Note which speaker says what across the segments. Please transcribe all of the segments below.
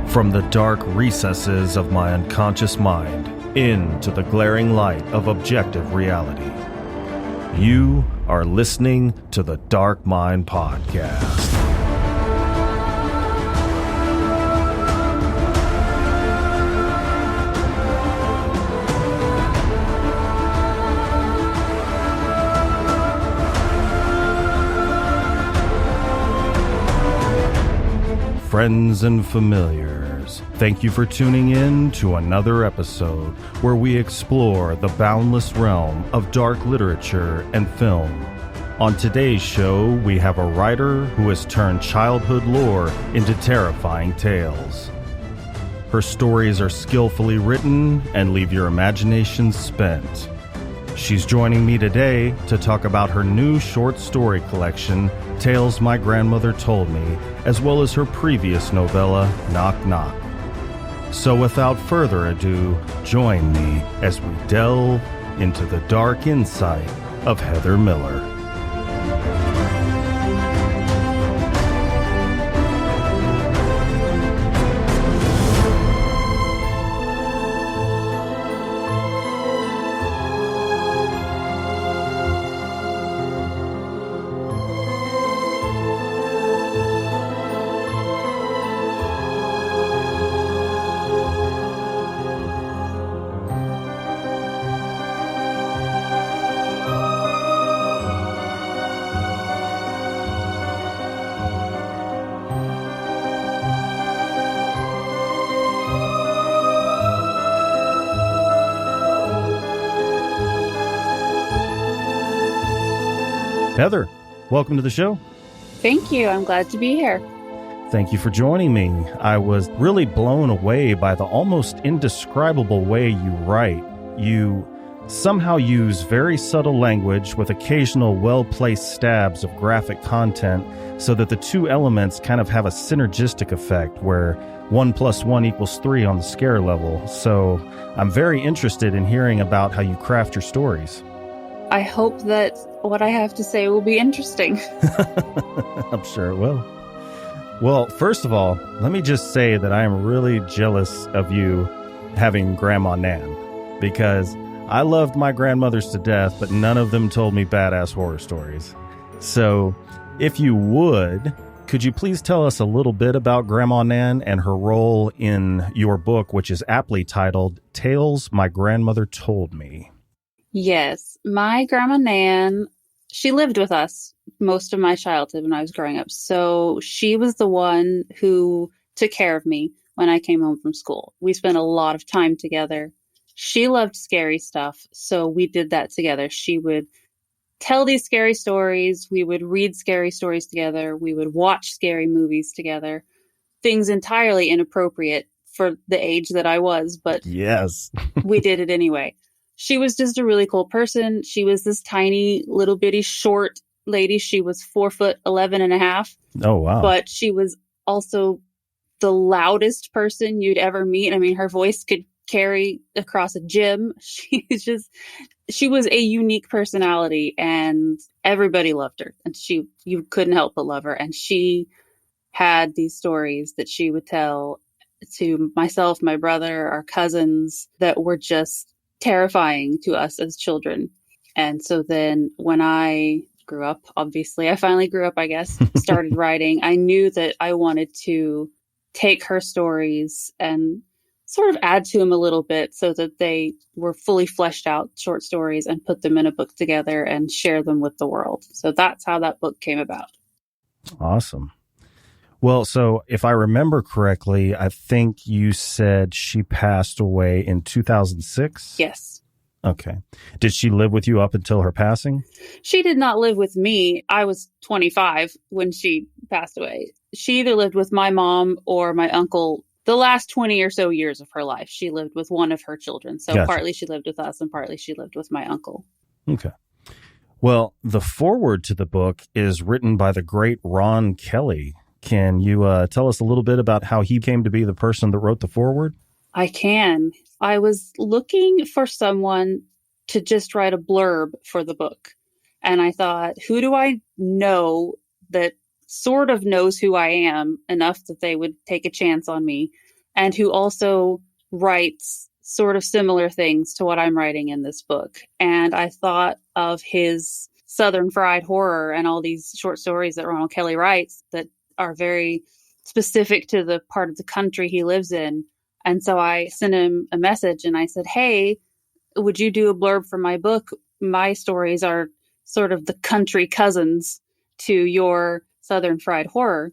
Speaker 1: From the dark recesses of my unconscious mind into the glaring light of objective reality. You are listening to the Dark Mind Podcast. Friends and familiars, thank you for tuning in to another episode where we explore the boundless realm of dark literature and film. On today's show, we have a writer who has turned childhood lore into terrifying tales. Her stories are skillfully written and leave your imagination spent. She's joining me today to talk about her new short story collection, Tales My Grandmother Told Me, as well as her previous novella, Knock Knock. So without further ado, join me as we delve into the dark insight of Heather Miller. Heather, welcome to the show.
Speaker 2: Thank you. I'm glad to be here.
Speaker 1: Thank you for joining me. I was really blown away by the almost indescribable way you write. You somehow use very subtle language with occasional well-placed stabs of graphic content so that the two elements kind of have a synergistic effect where 1 + 1 = 3 on the scare level. So I'm very interested in hearing about how you craft your stories.
Speaker 2: I hope that what I have to say will be interesting.
Speaker 1: I'm sure it will. Well, first of all, let me just say that I am really jealous of you having Grandma Nan, because I loved my grandmothers to death, but none of them told me badass horror stories. So, if you would, could you please tell us a little bit about Grandma Nan and her role in your book, which is aptly titled Tales My Grandmother Told Me?
Speaker 2: Yes, my Grandma Nan, she lived with us most of my childhood when I was growing up. So she was the one who took care of me when I came home from school. We spent a lot of time together. She loved scary stuff, so we did that together. She would tell these scary stories. We would read scary stories together. We would watch scary movies together. Things entirely inappropriate for the age that I was, but
Speaker 1: yes,
Speaker 2: we did it anyway. She was just a really cool person. She was this tiny, little bitty, short lady. She was 4'11.5".
Speaker 1: Oh, wow.
Speaker 2: But she was also the loudest person you'd ever meet. I mean, her voice could carry across a gym. She was a unique personality, and everybody loved her. And you couldn't help but love her. And she had these stories that she would tell to myself, my brother, our cousins, that were just terrifying to us as children. And so then when I grew up, obviously I finally grew up, I guess, started writing, I knew that I wanted to take her stories and sort of add to them a little bit so that they were fully fleshed out short stories and put them in a book together and share them with the world. So that's how that book came about.
Speaker 1: Awesome. Well, so if I remember correctly, I think you said she passed away in 2006?
Speaker 2: Yes.
Speaker 1: Okay. Did she live with you up until her passing?
Speaker 2: She did not live with me. I was 25 when she passed away. She either lived with my mom or my uncle the last 20 or so years of her life. She lived with one of her children. So
Speaker 1: Gotcha.
Speaker 2: Partly she lived with us and partly she lived with my uncle.
Speaker 1: Okay. Well, the foreword to the book is written by the great Ron Kelly. Can you tell us a little bit about how he came to be the person that wrote the foreword?
Speaker 2: I can. I was looking for someone to just write a blurb for the book. And I thought, who do I know that sort of knows who I am enough that they would take a chance on me? and who also writes sort of similar things to what I'm writing in this book. And I thought of his Southern Fried Horror and all these short stories that Ronald Kelly writes that are very specific to the part of the country he lives in. And so I sent him a message and I said, hey, would you do a blurb for my book? My stories are sort of the country cousins to your Southern Fried Horror.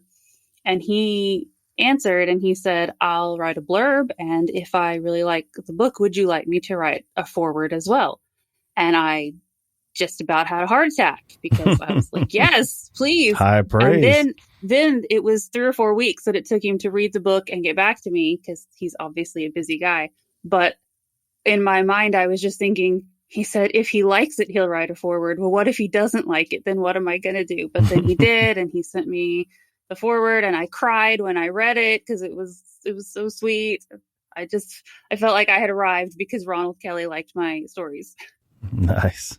Speaker 2: And he answered and he said, I'll write a blurb. And if I really like the book, would you like me to write a foreword as well? And I just about had a heart attack because I was like, yes, please.
Speaker 1: High praise.
Speaker 2: And then it was 3 or 4 weeks that it took him to read the book and get back to me because he's obviously a busy guy. But in my mind, I was just thinking, he said, if he likes it, he'll write a foreword. Well, what if he doesn't like it? Then what am I going to do? But then he did, and he sent me the foreword, and I cried when I read it because it was so sweet. I felt like I had arrived because Ronald Kelly liked my stories.
Speaker 1: Nice.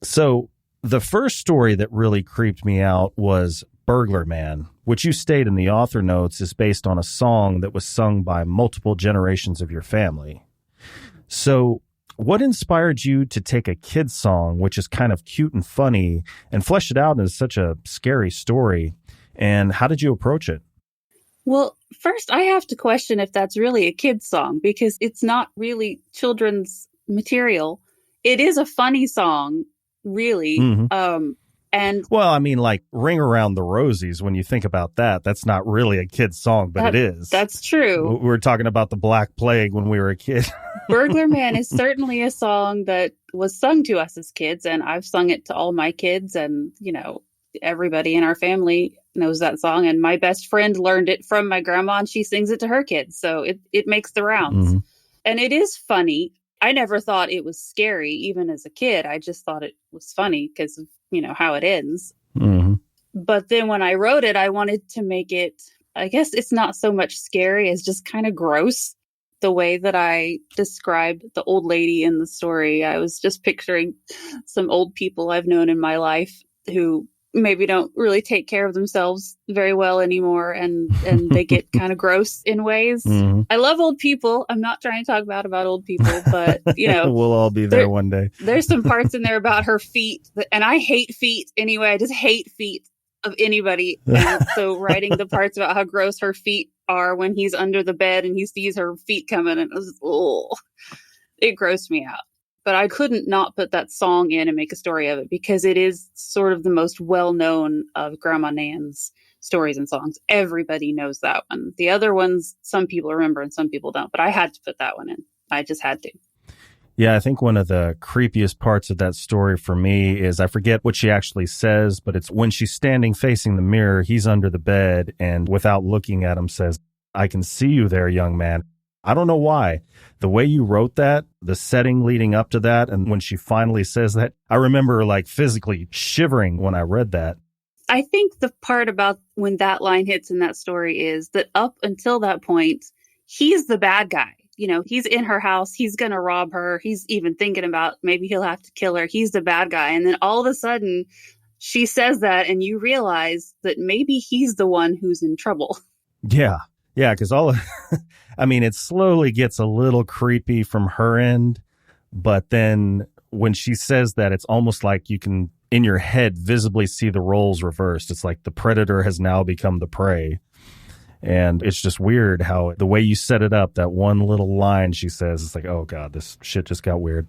Speaker 1: So the first story that really creeped me out was Burglar Man, which you state in the author notes is based on a song that was sung by multiple generations of your family. So what inspired you to take a kid's song, which is kind of cute and funny, and flesh it out as such a scary story? And how did you approach it?
Speaker 2: Well, first, I have to question if that's really a kid's song because it's not really children's material. It is a funny song, really.
Speaker 1: Mm-hmm.
Speaker 2: And
Speaker 1: well, I mean, like Ring Around the Rosies, when you think about that, that's not really a kid's song, but it is.
Speaker 2: That's true.
Speaker 1: We were talking about the Black Plague when we were a kid.
Speaker 2: Burglar Man is certainly a song that was sung to us as kids, and I've sung it to all my kids, and, you know, everybody in our family knows that song. And my best friend learned it from my grandma, and she sings it to her kids. So it makes the rounds.
Speaker 1: Mm-hmm.
Speaker 2: And it is funny. I never thought it was scary, even as a kid. I just thought it was funny because of, you know, how it ends.
Speaker 1: Mm-hmm.
Speaker 2: But then when I wrote it, I wanted to make it, I guess it's not so much scary as just kind of gross. The way that I described the old lady in the story, I was just picturing some old people I've known in my life who maybe don't really take care of themselves very well anymore, and they get kind of gross in ways.
Speaker 1: Mm-hmm.
Speaker 2: I love old people. I'm not trying to talk about old people, but, you know.
Speaker 1: We'll all be there one day.
Speaker 2: There's some parts in there about her feet, and I hate feet anyway. I just hate feet of anybody. And so writing the parts about how gross her feet are when he's under the bed and he sees her feet coming, and it grossed me out. But I couldn't not put that song in and make a story of it because it is sort of the most well-known of Grandma Nan's stories and songs. Everybody knows that one. The other ones, some people remember and some people don't, but I had to put that one in. I just had to.
Speaker 1: Yeah, I think one of the creepiest parts of that story for me is I forget what she actually says, but it's when she's standing facing the mirror, he's under the bed and without looking at him says, "I can see you there, young man." I don't know why. The way you wrote that, the setting leading up to that, and when she finally says that, I remember like physically shivering when I read that.
Speaker 2: I think the part about when that line hits in that story is that up until that point, he's the bad guy. You know, he's in her house. He's going to rob her. He's even thinking about maybe he'll have to kill her. He's the bad guy. And then all of a sudden she says that and you realize that maybe he's the one who's in trouble.
Speaker 1: Yeah. Yeah. Because I mean, it slowly gets a little creepy from her end. But then when she says that, it's almost like you can, in your head, visibly see the roles reversed. It's like the predator has now become the prey. And it's just weird how the way you set it up, that one little line she says, it's like, oh, God, this shit just got weird.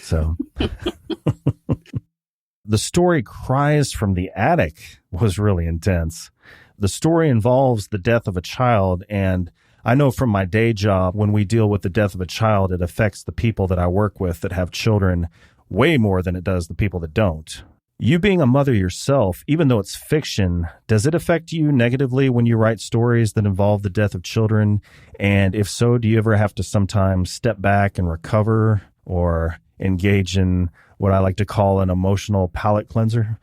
Speaker 1: So the story Cries from the Attic was really intense. The story involves the death of a child. And I know from my day job, when we deal with the death of a child, it affects the people that I work with that have children way more than it does the people that don't. You being a mother yourself, even though it's fiction, does it affect you negatively when you write stories that involve the death of children? And if so, do you ever have to sometimes step back and recover or engage in what I like to call an emotional palate cleanser?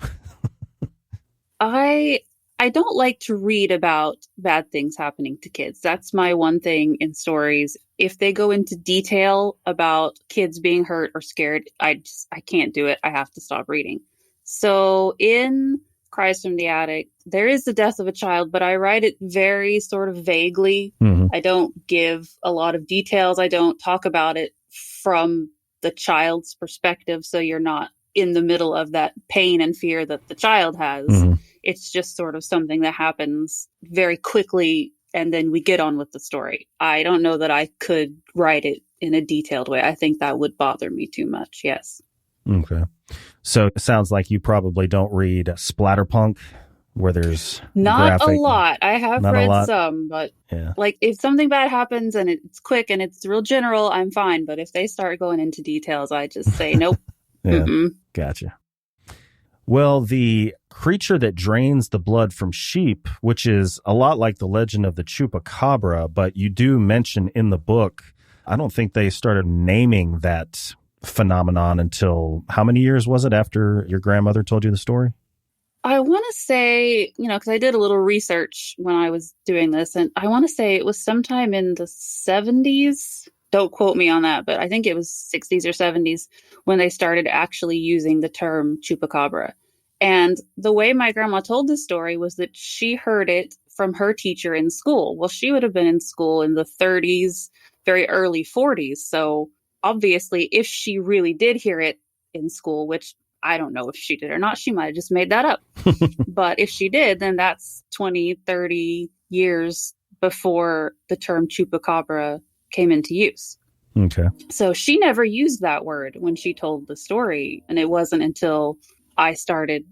Speaker 2: I don't like to read about bad things happening to kids. That's my one thing in stories. If they go into detail about kids being hurt or scared, I can't do it. I have to stop reading. So in cries from the attic. There is the death of a child, but I write it very sort of vaguely. I don't give a lot of details. I don't talk about it from the child's perspective, so you're not in the middle of that pain and fear that the child has. It's just sort of something that happens very quickly, and then we get on with the story. I don't know that I could write it in a detailed way. I think that would bother me too much. Yes.
Speaker 1: Okay. So it sounds like you probably don't read splatterpunk, where there's
Speaker 2: not
Speaker 1: graphic,
Speaker 2: a lot. I have read some, but like if something bad happens and it's quick and it's real general, I'm fine. But if they start going into details, I just say nope.
Speaker 1: Gotcha. Well, the creature that drains the blood from sheep, which is a lot like the legend of the chupacabra, but you do mention in the book, I don't think they started naming that phenomenon until how many years was it after your grandmother told you the story?
Speaker 2: I want to say, because I did a little research when I was doing this, and I want to say it was sometime in the 70s. Don't quote me on that, but I think it was 60s or 70s when they started actually using the term chupacabra. And the way my grandma told the story was that she heard it from her teacher in school. Well, she would have been in school in the 30s, very early 40s. So obviously, if she really did hear it in school, which I don't know if she did or not, she might have just made that up. But if she did, then that's 20, 30 years before the term chupacabra came into use.
Speaker 1: Okay.
Speaker 2: So she never used that word when she told the story. And it wasn't until I started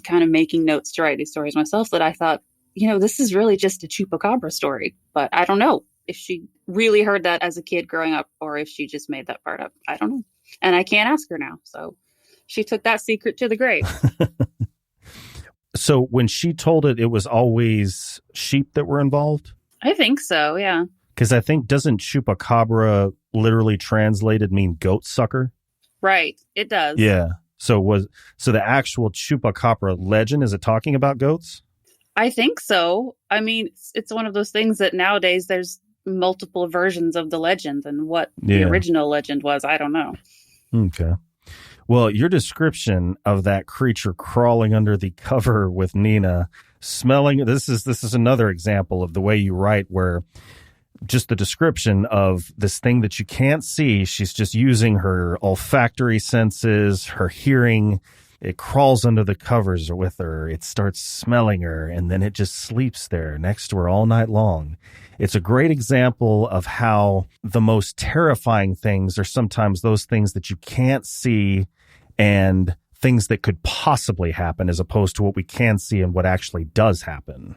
Speaker 2: kind of making notes to write these stories myself that I thought, this is really just a chupacabra story. But I don't know if she really heard that as a kid growing up or if she just made that part up. I don't know. And I can't ask her now. So she took that secret to the grave.
Speaker 1: So when she told it, it was always sheep that were involved?
Speaker 2: I think so, yeah.
Speaker 1: Because I think, doesn't chupacabra literally translated mean goat sucker?
Speaker 2: Right, it does.
Speaker 1: Yeah. So the actual chupacabra legend, is it talking about goats?
Speaker 2: I think so. I mean, it's one of those things that nowadays there's multiple versions of the legend, and what the original legend was, I don't know.
Speaker 1: Okay. Well, your description of that creature crawling under the cover with Nina, smelling, this is another example of the way you write, where just the description of this thing that you can't see, she's just using her olfactory senses, her hearing. It crawls under the covers with her. It starts smelling her, and then it just sleeps there next to her all night long. It's a great example of how the most terrifying things are sometimes those things that you can't see and things that could possibly happen, as opposed to what we can see and what actually does happen.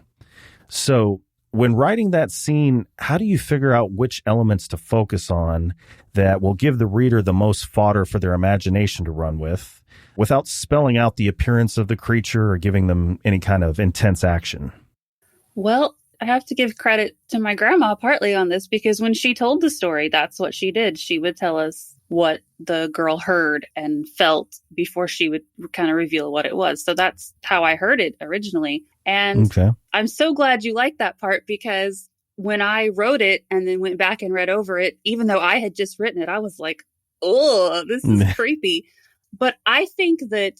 Speaker 1: So when writing that scene, how do you figure out which elements to focus on that will give the reader the most fodder for their imagination to run with, without spelling out the appearance of the creature or giving them any kind of intense action?
Speaker 2: Well, I have to give credit to my grandma partly on this, because when she told the story, that's what she did. She would tell us what the girl heard and felt before she would kind of reveal what it was. So that's how I heard it originally. And I'm so glad you liked that part, because when I wrote it and then went back and read over it, even though I had just written it, I was like, oh, this is creepy. But I think that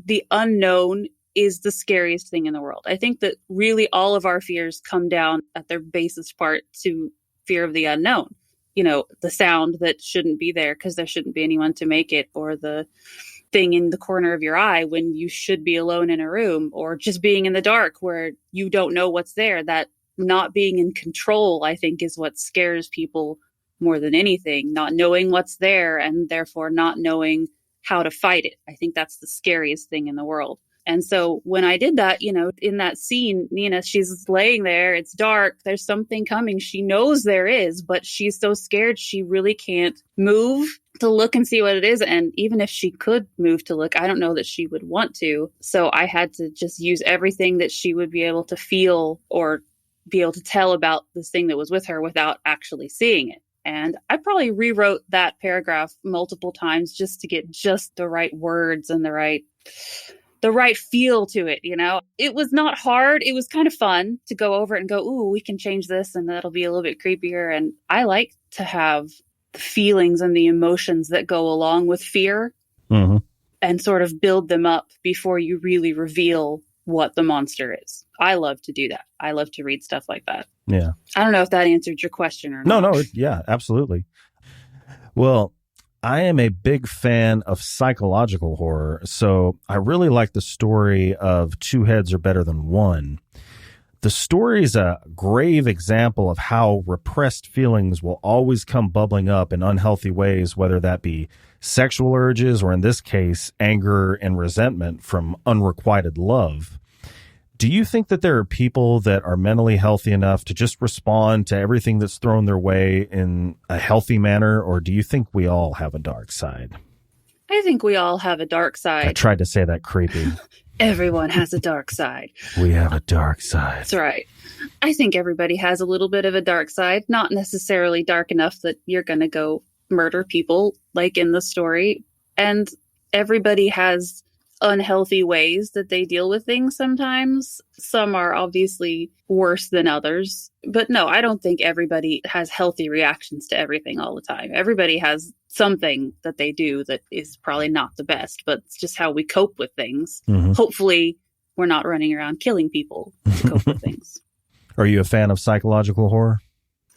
Speaker 2: the unknown is the scariest thing in the world. I think that really all of our fears come down at their basest part to fear of the unknown. The sound that shouldn't be there because there shouldn't be anyone to make it, or the thing in the corner of your eye when you should be alone in a room, or just being in the dark where you don't know what's there. That not being in control, I think, is what scares people more than anything. Not knowing what's there and therefore not knowing how to fight it. I think that's the scariest thing in the world. And so when I did that, in that scene, Nina, she's laying there. It's dark. There's something coming. She knows there is, but she's so scared she really can't move to look and see what it is. And even if she could move to look, I don't know that she would want to. So I had to just use everything that she would be able to feel or be able to tell about this thing that was with her without actually seeing it. And I probably rewrote that paragraph multiple times just to get just the right words and the right feel to it. It was not hard. It was kind of fun to go over it and go, ooh, we can change this and that'll be a little bit creepier. And I like to have the feelings and the emotions that go along with fear and sort of build them up before you really reveal what the monster is. I love to do that. I love to read stuff like that.
Speaker 1: Yeah.
Speaker 2: I don't know if that answered your question or not.
Speaker 1: No, yeah, absolutely. Well, I am a big fan of psychological horror, so I really like the story of Two Heads Are Better Than One. The story is a grave example of how repressed feelings will always come bubbling up in unhealthy ways, whether that be sexual urges or, in this case, anger and resentment from unrequited love. Do you think that there are people that are mentally healthy enough to just respond to everything that's thrown their way in a healthy manner, or do you think we all have a dark side?
Speaker 2: I think we all have a dark side.
Speaker 1: I tried to say that creepy.
Speaker 2: Everyone has a dark side.
Speaker 1: We have a dark side.
Speaker 2: That's right. I think everybody has a little bit of a dark side, not necessarily dark enough that you're going to go murder people like in the story. And everybody has unhealthy ways that they deal with things sometimes. Some are obviously worse than others. But no, I don't think everybody has healthy reactions to everything all the time. Everybody has something that they do that is probably not the best, but it's just how we cope with things. Mm-hmm. Hopefully, we're not running around killing people to cope with things.
Speaker 1: Are you a fan of psychological horror?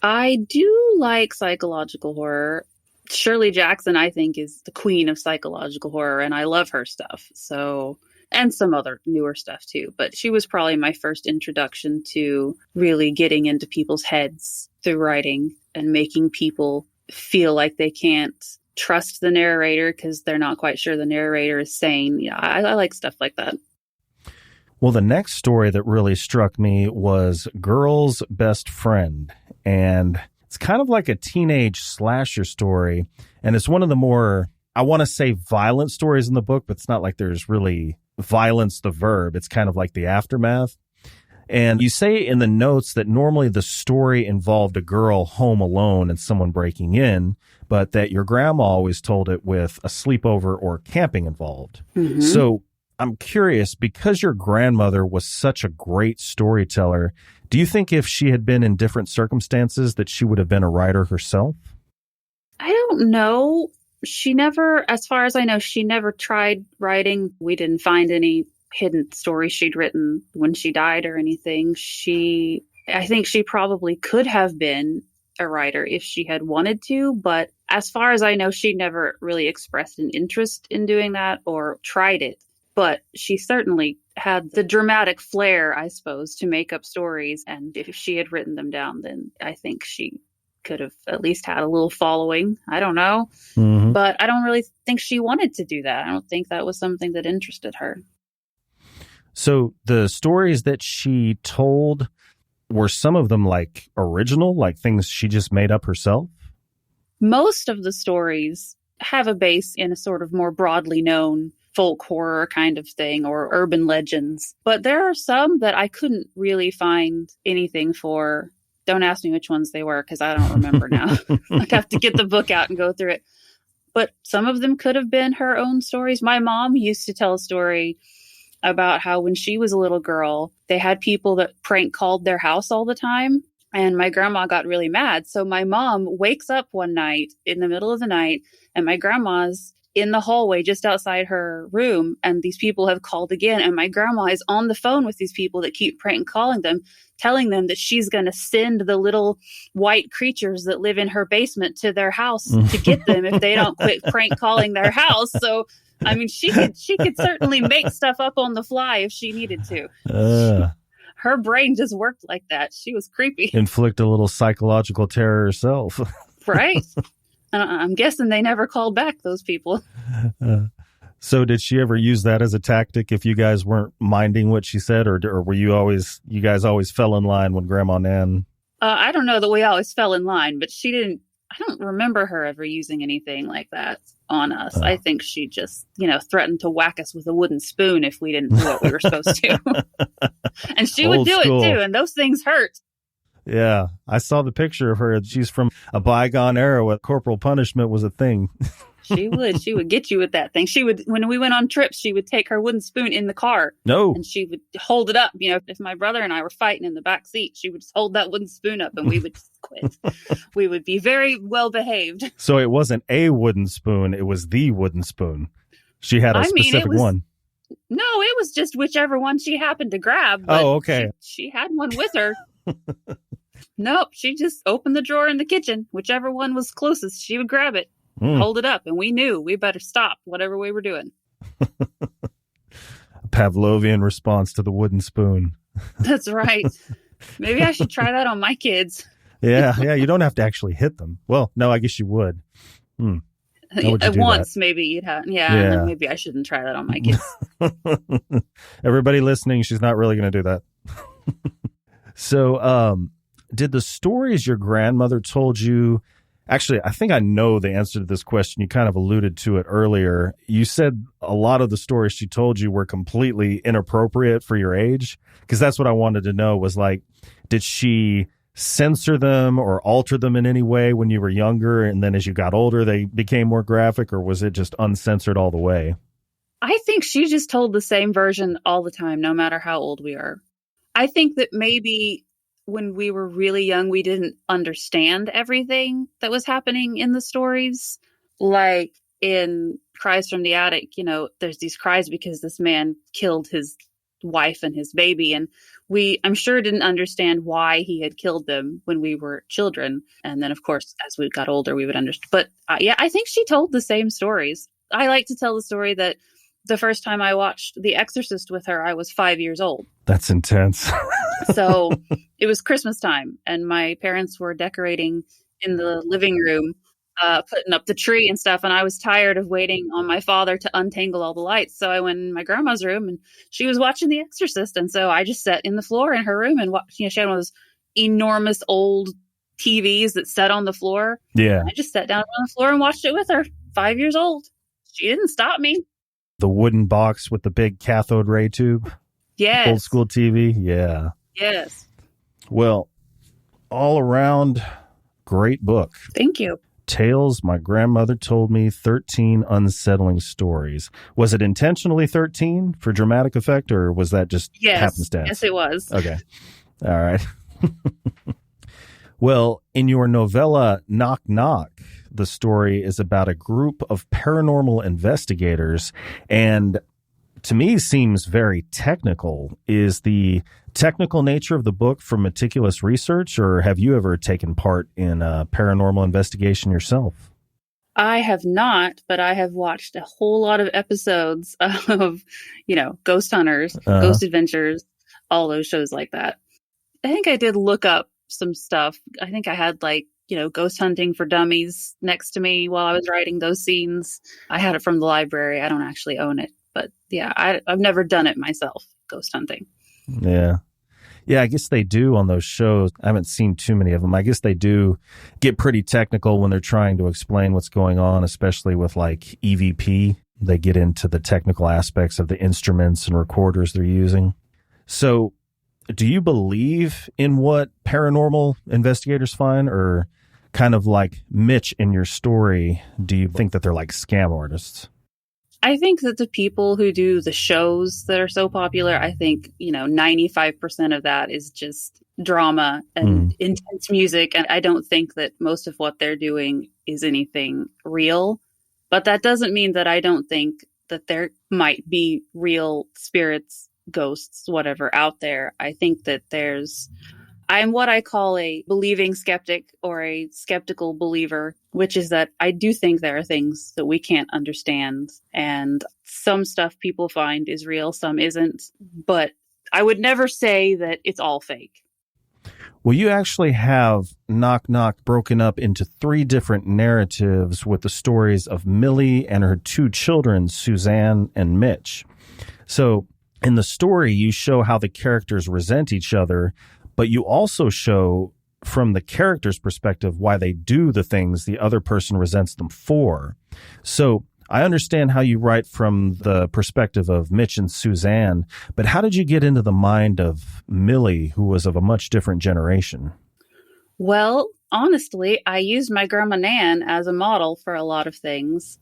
Speaker 2: I do like psychological horror. Shirley Jackson, I think, is the queen of psychological horror, and I love her stuff. So, and some other newer stuff too. But she was probably my first introduction to really getting into people's heads through writing and making people feel like they can't trust the narrator because they're not quite sure the narrator is sane. Yeah, I like stuff like that.
Speaker 1: Well, the next story that really struck me was Girl's Best Friend. And it's kind of like a teenage slasher story. And it's one of the more, I want to say, violent stories in the book, but it's not like there's really violence, the verb. It's kind of like the aftermath. And you say in the notes that normally the story involved a girl home alone and someone breaking in, but that your grandma always told it with a sleepover or camping involved. Mm-hmm. So I'm curious, because your grandmother was such a great storyteller, do you think if she had been in different circumstances that she would have been a writer herself?
Speaker 2: I don't know. She never, as far as I know, she never tried writing. We didn't find any hidden stories she'd written when she died or anything. I think she probably could have been a writer if she had wanted to, but as far as I know, she never really expressed an interest in doing that or tried it. But she certainly had the dramatic flair, I suppose, to make up stories. And if she had written them down, then I think she could have at least had a little following. I don't know. Mm-hmm. But I don't really think she wanted to do that. I don't think that was something that interested her.
Speaker 1: So the stories that she told, were some of them like original, like things she just made up herself?
Speaker 2: Most of the stories have a base in a sort of more broadly known folk horror kind of thing or urban legends. But there are some that I couldn't really find anything for. Don't ask me which ones they were because I don't remember now. I'd have to get the book out and go through it. But some of them could have been her own stories. My mom used to tell a story about how when she was a little girl, they had people that prank called their house all the time. And my grandma got really mad. So my mom wakes up one night in the middle of the night and my grandma's in the hallway just outside her room. And these people have called again. And my grandma is on the phone with these people that keep prank calling them, telling them that she's going to send the little white creatures that live in her basement to their house to get them if they don't quit prank calling their house. So, I mean, she could certainly make stuff up on the fly if she needed to. Her brain just worked like that. She was creepy.
Speaker 1: Inflict a little psychological terror herself.
Speaker 2: Right. I'm guessing they never called back, those people.
Speaker 1: So did she ever use that as a tactic if you guys weren't minding what she said, or were you guys always fell in line when Grandma Nan?
Speaker 2: I don't know that we always fell in line, but she didn't. I don't remember her ever using anything like that on us. I think she just, threatened to whack us with a wooden spoon if we didn't do what we were supposed to. And she would do it too, and those things hurt.
Speaker 1: Yeah, I saw the picture of her. She's from a bygone era where corporal punishment was a thing.
Speaker 2: She would get you with that thing. When we went on trips, she would take her wooden spoon in the car.
Speaker 1: No.
Speaker 2: And she would hold it up. If my brother and I were fighting in the back seat, she would just hold that wooden spoon up and we would just quit. We would be very well behaved.
Speaker 1: So it wasn't a wooden spoon. It was the wooden spoon. She had a specific one.
Speaker 2: No, it was just whichever one she happened to grab. But
Speaker 1: Oh, okay.
Speaker 2: she had one with her. Nope, she just opened the drawer in the kitchen. Whichever one was closest, she would grab it, hold it up, and we knew we better stop whatever we were doing.
Speaker 1: Pavlovian response to the wooden spoon.
Speaker 2: That's right. Maybe I should try that on my kids.
Speaker 1: Yeah, you don't have to actually hit them. Well, no, I guess you would.
Speaker 2: At once, maybe you'd have. Yeah, and then maybe I shouldn't try that on my kids.
Speaker 1: Everybody listening, she's not really going to do that. So, did the stories your grandmother told you? Actually, I think I know the answer to this question. You kind of alluded to it earlier. You said a lot of the stories she told you were completely inappropriate for your age, because that's what I wanted to know was like, did she censor them or alter them in any way when you were younger, and then as you got older they became more graphic, or was it just uncensored all the way?
Speaker 2: I think she just told the same version all the time, no matter how old we are. I think that maybe when we were really young, we didn't understand everything that was happening in the stories. Like in Cries from the Attic, there's these cries because this man killed his wife and his baby. And I'm sure didn't understand why he had killed them when we were children. And then, of course, as we got older, we would understand. But I think she told the same stories. I like to tell the story that the first time I watched The Exorcist with her, I was 5 years old.
Speaker 1: That's intense.
Speaker 2: So it was Christmas time, and my parents were decorating in the living room, putting up the tree and stuff. And I was tired of waiting on my father to untangle all the lights. So I went in my grandma's room, and she was watching The Exorcist. And so I just sat in the floor in her room and watched. She had one of those enormous old TVs that sat on the floor.
Speaker 1: Yeah.
Speaker 2: I just sat down on the floor and watched it with her, 5 years old. She didn't stop me.
Speaker 1: The wooden box with the big cathode ray tube.
Speaker 2: Yes.
Speaker 1: Old school TV. Yeah.
Speaker 2: Yes.
Speaker 1: Well, all around, great book.
Speaker 2: Thank you.
Speaker 1: Tales My Grandmother Told Me, 13 Unsettling Stories. Was it intentionally 13 for dramatic effect, or was that just happenstance?
Speaker 2: Yes, it was.
Speaker 1: Okay. All right. Well, in your novella, Knock Knock, the story is about a group of paranormal investigators, and to me seems very technical. Is the technical nature of the book from meticulous research, or have you ever taken part in a paranormal investigation yourself?
Speaker 2: I have not, but I have watched a whole lot of episodes of, Ghost Hunters, Ghost Adventures, all those shows like that. I think I did look up some stuff. I think I had Ghost Hunting for Dummies next to me while I was writing those scenes. I had it from the library. I don't actually own it, but yeah, I've never done it myself, ghost hunting.
Speaker 1: Yeah. Yeah, I guess they do on those shows. I haven't seen too many of them. I guess they do get pretty technical when they're trying to explain what's going on, especially with like EVP. They get into the technical aspects of the instruments and recorders they're using. So do you believe in what paranormal investigators find, or kind of like Mitch in your story, do you think that they're like scam artists?
Speaker 2: I think that the people who do the shows that are so popular, I think, 95% of that is just drama and intense music. And I don't think that most of what they're doing is anything real. But that doesn't mean that I don't think that there might be real spirits, ghosts, whatever out there. I think that I'm what I call a believing skeptic, or a skeptical believer, which is that I do think there are things that we can't understand. And some stuff people find is real, some isn't. But I would never say that it's all fake.
Speaker 1: Well, you actually have Knock Knock broken up into 3 different narratives with the stories of Millie and her 2 children, Suzanne and Mitch. So in the story, you show how the characters resent each other, but you also show from the character's perspective why they do the things the other person resents them for. So I understand how you write from the perspective of Mitch and Suzanne, but how did you get into the mind of Millie, who was of a much different generation?
Speaker 2: Well, honestly, I used my grandma Nan as a model for a lot of things.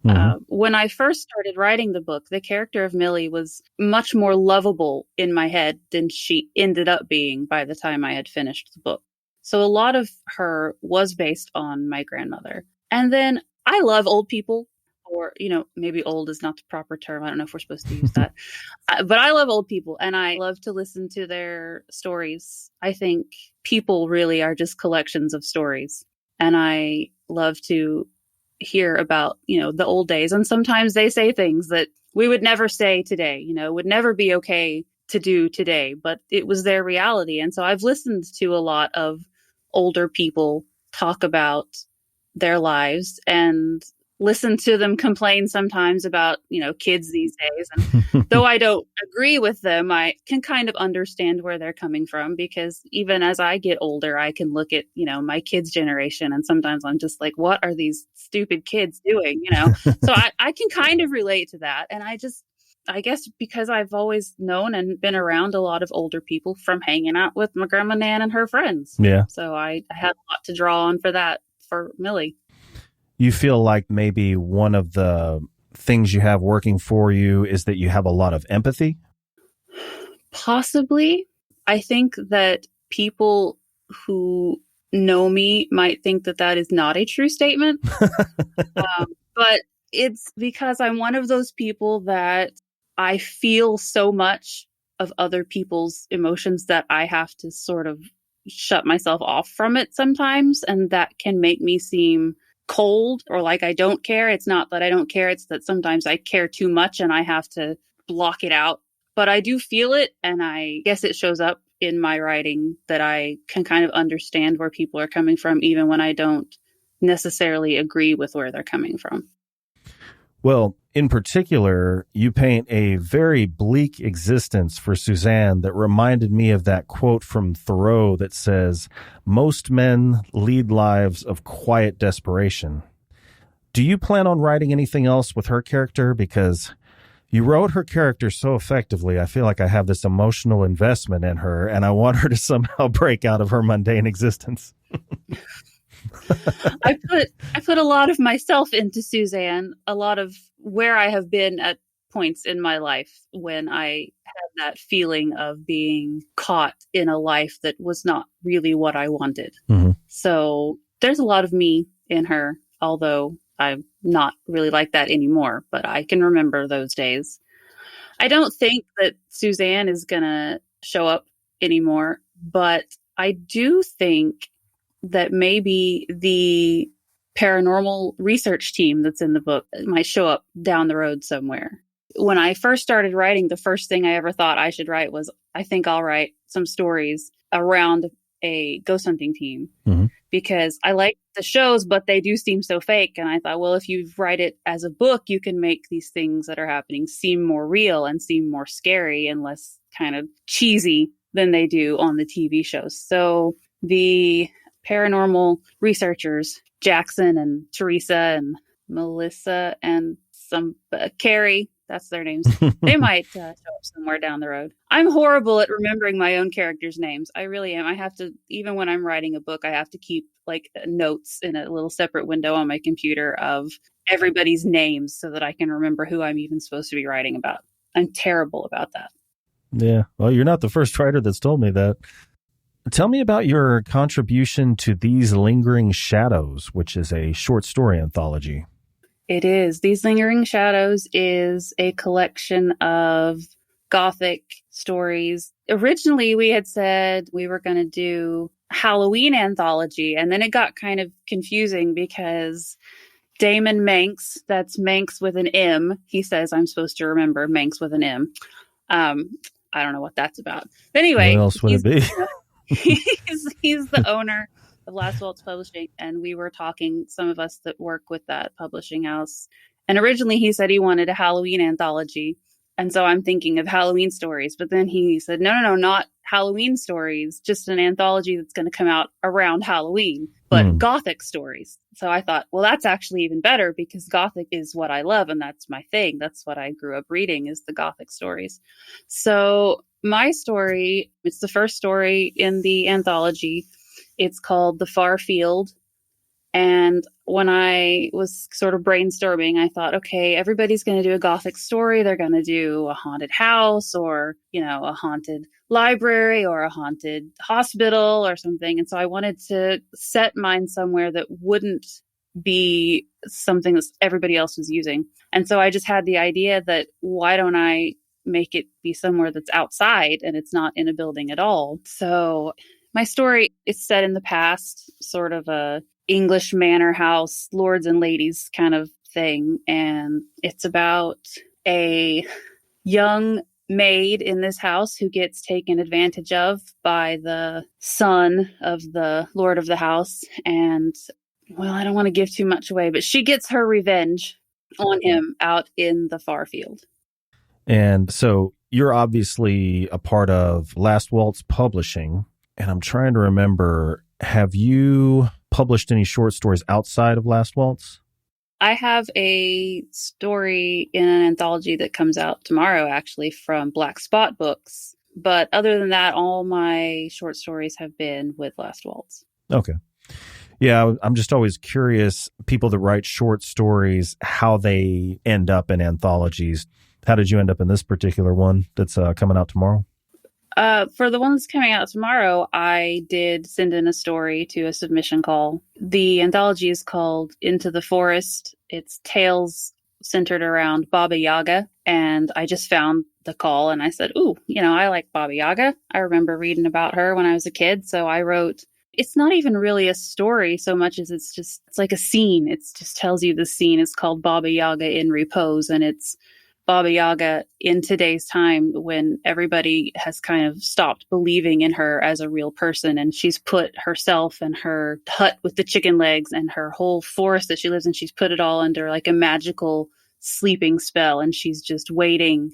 Speaker 2: When I first started writing the book, the character of Millie was much more lovable in my head than she ended up being by the time I had finished the book. So a lot of her was based on my grandmother. And then I love old people. or, maybe old is not the proper term. I don't know if we're supposed to use that. But I love old people and I love to listen to their stories. I think people really are just collections of stories. And I love to hear about, the old days. And sometimes they say things that we would never say today, would never be okay to do today, but it was their reality. And so I've listened to a lot of older people talk about their lives and listen to them complain sometimes about, kids these days. And though I don't agree with them, I can kind of understand where they're coming from, because even as I get older, I can look at, my kids' generation. And sometimes I'm just like, what are these stupid kids doing? So I can kind of relate to that. And I guess because I've always known and been around a lot of older people from hanging out with my grandma Nan and her friends.
Speaker 1: Yeah.
Speaker 2: So I had a lot to draw on for that, for Millie.
Speaker 1: You feel like maybe one of the things you have working for you is that you have a lot of empathy?
Speaker 2: Possibly. I think that people who know me might think that that is not a true statement. But it's because I'm one of those people that I feel so much of other people's emotions that I have to sort of shut myself off from it sometimes. And that can make me seem cold or like I don't care. It's not that I don't care. It's that sometimes I care too much and I have to block it out. But I do feel it. And I guess it shows up in my writing that I can kind of understand where people are coming from, even when I don't necessarily agree with where they're coming from.
Speaker 1: Well, in particular, you paint a very bleak existence for Suzanne that reminded me of that quote from Thoreau that says, "Most men lead lives of quiet desperation." Do you plan on writing anything else with her character? Because you wrote her character so effectively, I feel like I have this emotional investment in her, and I want her to somehow break out of her mundane existence.
Speaker 2: I put a lot of myself into Suzanne, a lot of where I have been at points in my life when I had that feeling of being caught in a life that was not really what I wanted. Mm-hmm. So there's a lot of me in her, although I'm not really like that anymore, but I can remember those days. I don't think that Suzanne is going to show up anymore, but I do think that maybe the paranormal research team that's in the book might show up down the road somewhere. When I first started writing, the first thing I ever thought I should write was, I think I'll write some stories around a ghost hunting team. Mm-hmm. Because I like the shows, but they do seem so fake. And I thought, well, if you write it as a book, you can make these things that are happening seem more real and seem more scary and less kind of cheesy than they do on the TV shows. So the paranormal researchers, Jackson and Teresa and Melissa and some Carrie, that's their names. They might show up somewhere down the road. I'm horrible at remembering my own characters' names. I really am. I have to, even when I'm writing a book, I have to keep like notes in a little separate window on my computer of everybody's names so that I can remember who I'm even supposed to be writing about. I'm terrible about that.
Speaker 1: Yeah. Well, you're not the first writer that's told me that. Tell me about your contribution to These Lingering Shadows, which is a short story anthology.
Speaker 2: It is. These Lingering Shadows is a collection of Gothic stories. Originally, we had said we were going to do Halloween anthology, and then it got kind of confusing because Damon Manx, that's Manx with an M. He says I'm supposed to remember Manx with an M. I don't know what that's about. But anyway,
Speaker 1: what else would it be?
Speaker 2: He's the owner of Last Waltz Publishing, and we were talking, some of us that work with that publishing house. And originally he said he wanted a Halloween anthology. And so I'm thinking of Halloween stories. But then he said, no, not Halloween stories, just an anthology that's going to come out around Halloween, but Gothic stories. So I thought, well, that's actually even better because Gothic is what I love. And that's my thing. That's what I grew up reading, is the Gothic stories. So my story, it's the first story in the anthology. It's called The Far Field. And when I was sort of brainstorming, I thought, okay, everybody's going to do a Gothic story. They're going to do a haunted house or, a haunted library or a haunted hospital or something. And so I wanted to set mine somewhere that wouldn't be something that everybody else was using. And so I just had the idea that why don't I make it be somewhere that's outside and it's not in a building at all. So my story is set in the past, sort of a English manor house, lords and ladies kind of thing. And it's about a young maid in this house who gets taken advantage of by the son of the lord of the house. And well, I don't want to give too much away, but she gets her revenge on him out in the far field.
Speaker 1: And so you're obviously a part of Last Waltz Publishing. And I'm trying to remember, have you published any short stories outside of Last Waltz?
Speaker 2: I have a story in an anthology that comes out tomorrow, actually, from Black Spot Books. But other than that, all my short stories have been with Last Waltz.
Speaker 1: Okay. Yeah, I'm just always curious, people that write short stories, how they end up in anthologies. How did you end up in this particular one that's coming out tomorrow?
Speaker 2: For the one that's coming out tomorrow, I did send in a story to a submission call. The anthology is called Into the Forest. It's tales centered around Baba Yaga. And I just found the call and I said, ooh, I like Baba Yaga. I remember reading about her when I was a kid. So I wrote, it's not even really a story so much as it's like a scene. It just tells you the scene. It's called Baba Yaga in Repose. And it's Baba Yaga in today's time when everybody has kind of stopped believing in her as a real person. And she's put herself and her hut with the chicken legs and her whole forest that she lives in, she's put it all under like a magical sleeping spell. And she's just waiting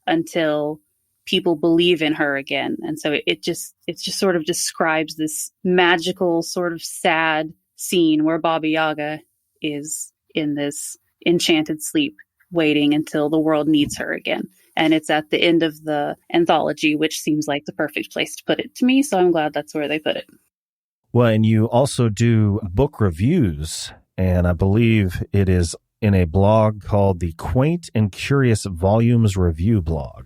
Speaker 2: until people believe in her again. And so it just sort of describes this magical sort of sad scene where Baba Yaga is in this enchanted sleep, waiting until the world needs her again. And it's at the end of the anthology, which seems like the perfect place to put it to me. So I'm glad that's where they put it.
Speaker 1: Well, and you also do book reviews, and I believe it is in a blog called the Quaint and Curious Volumes Review blog.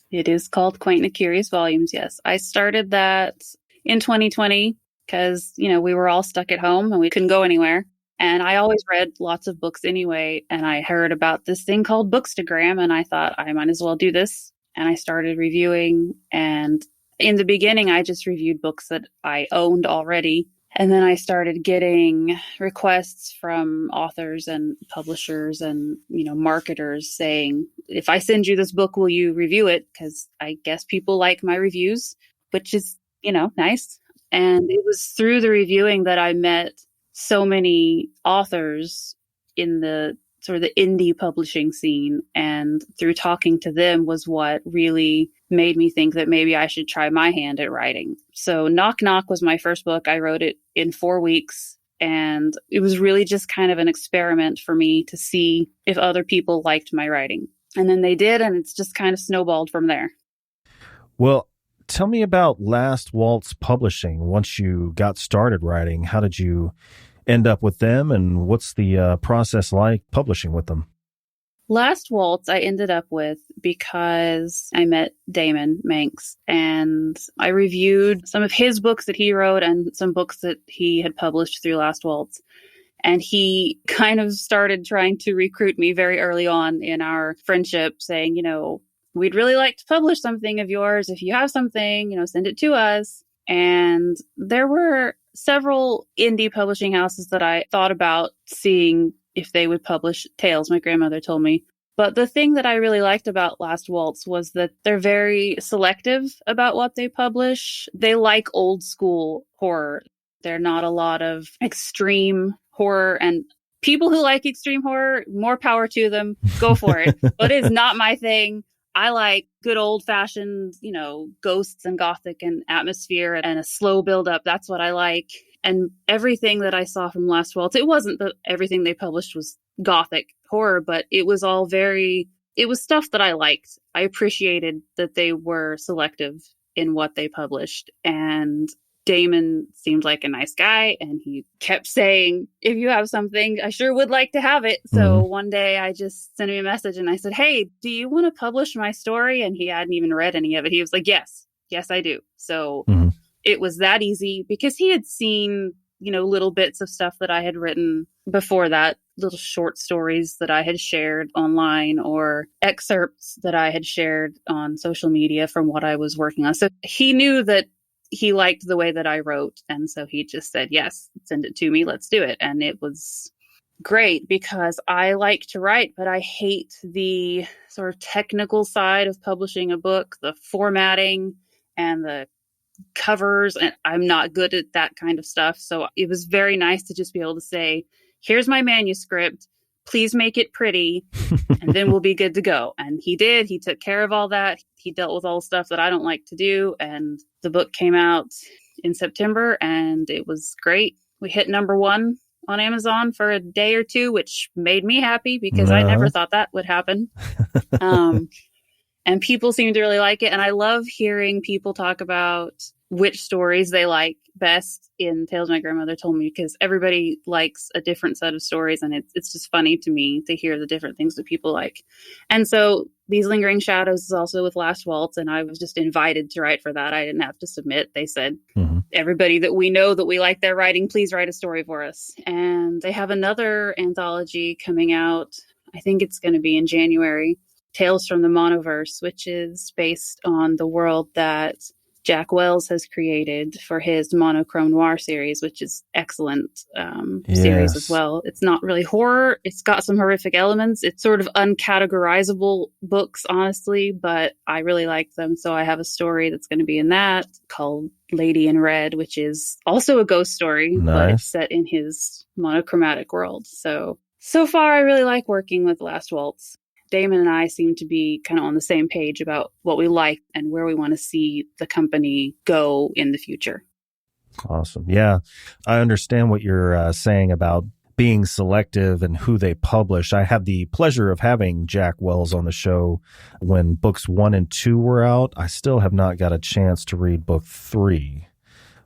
Speaker 2: It is called Quaint and Curious Volumes, yes. I started that in 2020 because, we were all stuck at home and we couldn't go anywhere. And I always read lots of books anyway, and I heard about this thing called Bookstagram, and I thought I might as well do this. And I started reviewing, and in the beginning, I just reviewed books that I owned already. And then I started getting requests from authors and publishers and, marketers saying, if I send you this book, will you review it? Because I guess people like my reviews, which is, nice. And it was through the reviewing that I met so many authors in the sort of the indie publishing scene, and through talking to them was what really made me think that maybe I should try my hand at writing. So Knock Knock was my first book. I wrote it in 4 weeks, and it was really just kind of an experiment for me to see if other people liked my writing. And then they did, and it's just kind of snowballed from there.
Speaker 1: Well, tell me about Last Waltz Publishing. Once you got started writing, how did you end up with them, and what's the process like publishing with them?
Speaker 2: Last Waltz I ended up with because I met Damon Manx, and I reviewed some of his books that he wrote and some books that he had published through Last Waltz. And he kind of started trying to recruit me very early on in our friendship, saying, we'd really like to publish something of yours. If you have something, send it to us. And there were several indie publishing houses that I thought about seeing if they would publish tales, my grandmother told me. But the thing that I really liked about Last Waltz was that they're very selective about what they publish. They like old school horror. They're not a lot of extreme horror, and people who like extreme horror, more power to them. Go for it. But it's not my thing. I like good old fashioned, ghosts and gothic and atmosphere and a slow build up. That's what I like. And everything that I saw from Last Waltz, it wasn't that everything they published was gothic horror, but it was all it was stuff that I liked. I appreciated that they were selective in what they published. And Damon seemed like a nice guy, and he kept saying, if you have something, I sure would like to have it. So one day I just sent him a message and I said, hey, do you want to publish my story? And he hadn't even read any of it. He was like, yes, I do. So it was that easy because he had seen little bits of stuff that I had written before that, little short stories that I had shared online or excerpts that I had shared on social media from what I was working on. So he knew that he liked the way that I wrote. And so he just said, yes, send it to me. Let's do it. And it was great because I like to write, but I hate the sort of technical side of publishing a book, the formatting and the covers, and I'm not good at that kind of stuff. So it was very nice to just be able to say, here's my manuscript, please make it pretty, and then we'll be good to go. And he did. He took care of all that. He dealt with all the stuff that I don't like to do. And the book came out in September and it was great. We hit #1 on Amazon for a day or two, which made me happy because I never thought that would happen. And people seem to really like it. And I love hearing people talk about which stories they like best in Tales My Grandmother Told Me, because everybody likes a different set of stories. And it's just funny to me to hear the different things that people like. And so These Lingering Shadows is also with Last Waltz. And I was just invited to write for that. I didn't have to submit. They said, everybody that we know that we like their writing, please write a story for us. And they have another anthology coming out. I think it's going to be in January. Tales from the Monoverse, which is based on the world that Jack Wells has created for his Monochrome Noir series, which is excellent series as well. It's not really horror. It's got some horrific elements. It's sort of uncategorizable books, honestly, but I really like them. So I have a story that's going to be in that called Lady in Red, which is also a ghost story, but it's set in his monochromatic world. So far, I really like working with Last Waltz. Damon and I seem to be kind of on the same page about what we like and where we want to see the company go in the future.
Speaker 1: Awesome. Yeah, I understand what you're saying about being selective and who they publish. I had the pleasure of having Jack Wells on the show when books 1 and 2 were out. I still have not got a chance to read book 3.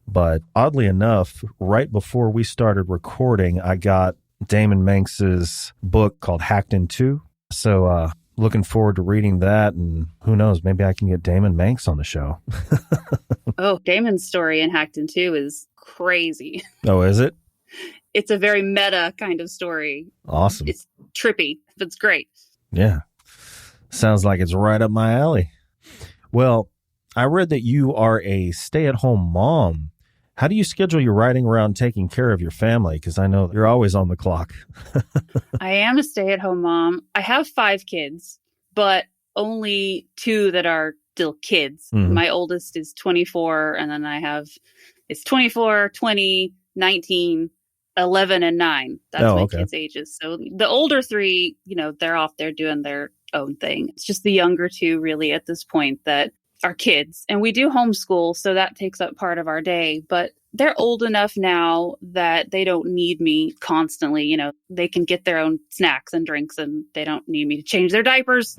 Speaker 1: But oddly enough, right before we started recording, I got Damon Manx's book called Hacked in Two. So looking forward to reading that, and who knows, maybe I can get Damon Manx on the show.
Speaker 2: Oh, Damon's story in Hacked in Two is crazy.
Speaker 1: Oh, is it?
Speaker 2: It's a very meta kind of story.
Speaker 1: Awesome.
Speaker 2: It's trippy, but it's great.
Speaker 1: Yeah. Sounds like it's right up my alley. Well, I read that you are a stay-at-home mom. How do you schedule your writing around taking care of your family? Because I know you're always on the clock.
Speaker 2: I am a stay-at-home mom. I have 5 kids, but only 2 that are still kids. My oldest is 24, and then it's 24, 20, 19, 11, and 9. That's my kids' ages. So the older 3, they're off there doing their own thing. It's just the younger 2 really at this point that are kids. And we do homeschool, so that takes up part of our day. But they're old enough now that they don't need me constantly. They can get their own snacks and drinks, and they don't need me to change their diapers.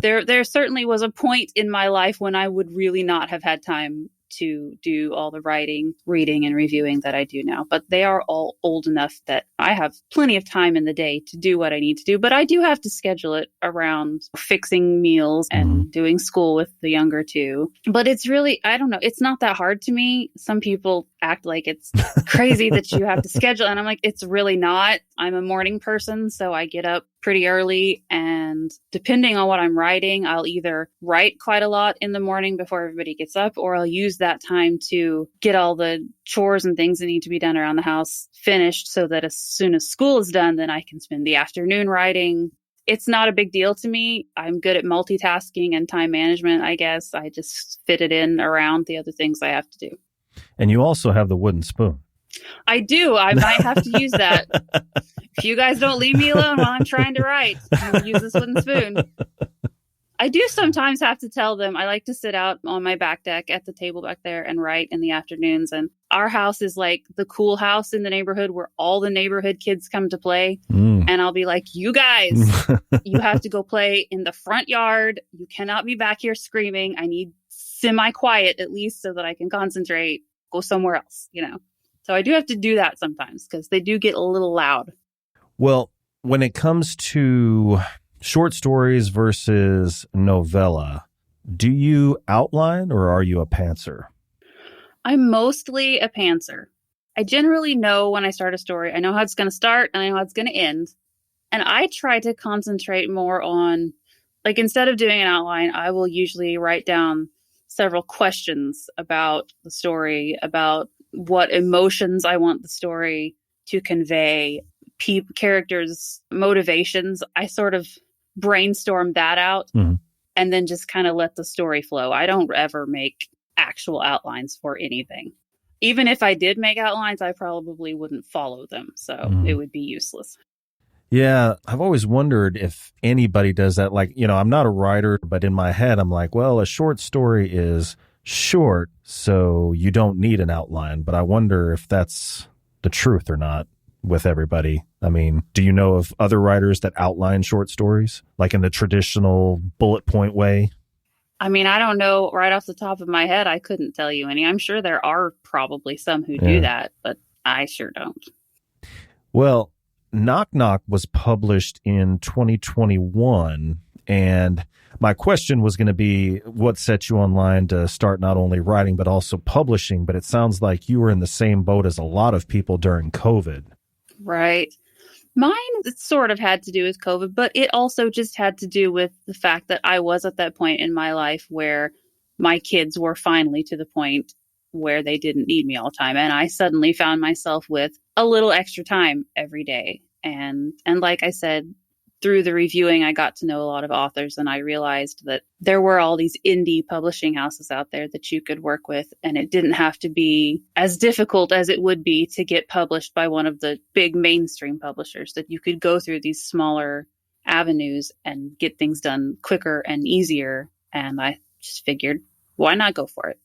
Speaker 2: There certainly was a point in my life when I would really not have had time to do all the writing, reading, and reviewing that I do now. But they are all old enough that I have plenty of time in the day to do what I need to do. But I do have to schedule it around fixing meals and doing school with the younger 2. But it's really, I don't know, it's not that hard to me. Some people act like it's crazy that you have to schedule. And I'm like, it's really not. I'm a morning person, so I get up pretty early, and depending on what I'm writing, I'll either write quite a lot in the morning before everybody gets up, or I'll use that time to get all the chores and things that need to be done around the house finished, so that as soon as school is done, then I can spend the afternoon writing. It's not a big deal to me. I'm good at multitasking and time management, I guess. I just fit it in around the other things I have to do.
Speaker 1: And you also have the wooden spoon.
Speaker 2: I do. I might have to use that. If you guys don't leave me alone while I'm trying to write, I'll use this wooden spoon. I do sometimes have to tell them I like to sit out on my back deck at the table back there and write in the afternoons. And our house is like the cool house in the neighborhood where all the neighborhood kids come to play. And I'll be like, you guys, you have to go play in the front yard. You cannot be back here screaming. I need semi-quiet at least so that I can concentrate. Go somewhere else, So I do have to do that sometimes because they do get a little loud. Well,
Speaker 1: when it comes to short stories versus novella, do you outline or are you a pantser?
Speaker 2: I'm mostly a pantser. I generally know when I start a story, I know how it's going to start and I know how it's going to end. And I try to concentrate more on, like, instead of doing an outline, I will usually write down several questions about the story, about what emotions I want the story to convey, characters' motivations. I sort of brainstorm that out and then just kind of let the story flow. I don't ever make actual outlines for anything. Even if I did make outlines, I probably wouldn't follow them. So it would be useless.
Speaker 1: Yeah, I've always wondered if anybody does that. Like, I'm not a writer, but in my head, I'm like, well, a short story is short, so you don't need an outline. But I wonder if that's the truth or not with everybody. I mean, do you know of other writers that outline short stories, like in the traditional bullet point way?
Speaker 2: I mean, I don't know right off the top of my head. I couldn't tell you any. I'm sure there are probably some who do that, but I sure don't.
Speaker 1: Well, Knock Knock was published in 2021, and my question was going to be what set you online to start not only writing but also publishing, but it sounds like you were in the same boat as a lot of people during COVID.
Speaker 2: Right. Mine sort of had to do with COVID, but it also just had to do with the fact that I was at that point in my life where my kids were finally to the point where they didn't need me all the time. And I suddenly found myself with a little extra time every day. And like I said, through the reviewing, I got to know a lot of authors, and I realized that there were all these indie publishing houses out there that you could work with. And it didn't have to be as difficult as it would be to get published by one of the big mainstream publishers, that you could go through these smaller avenues and get things done quicker and easier. And I just figured, why not go for it?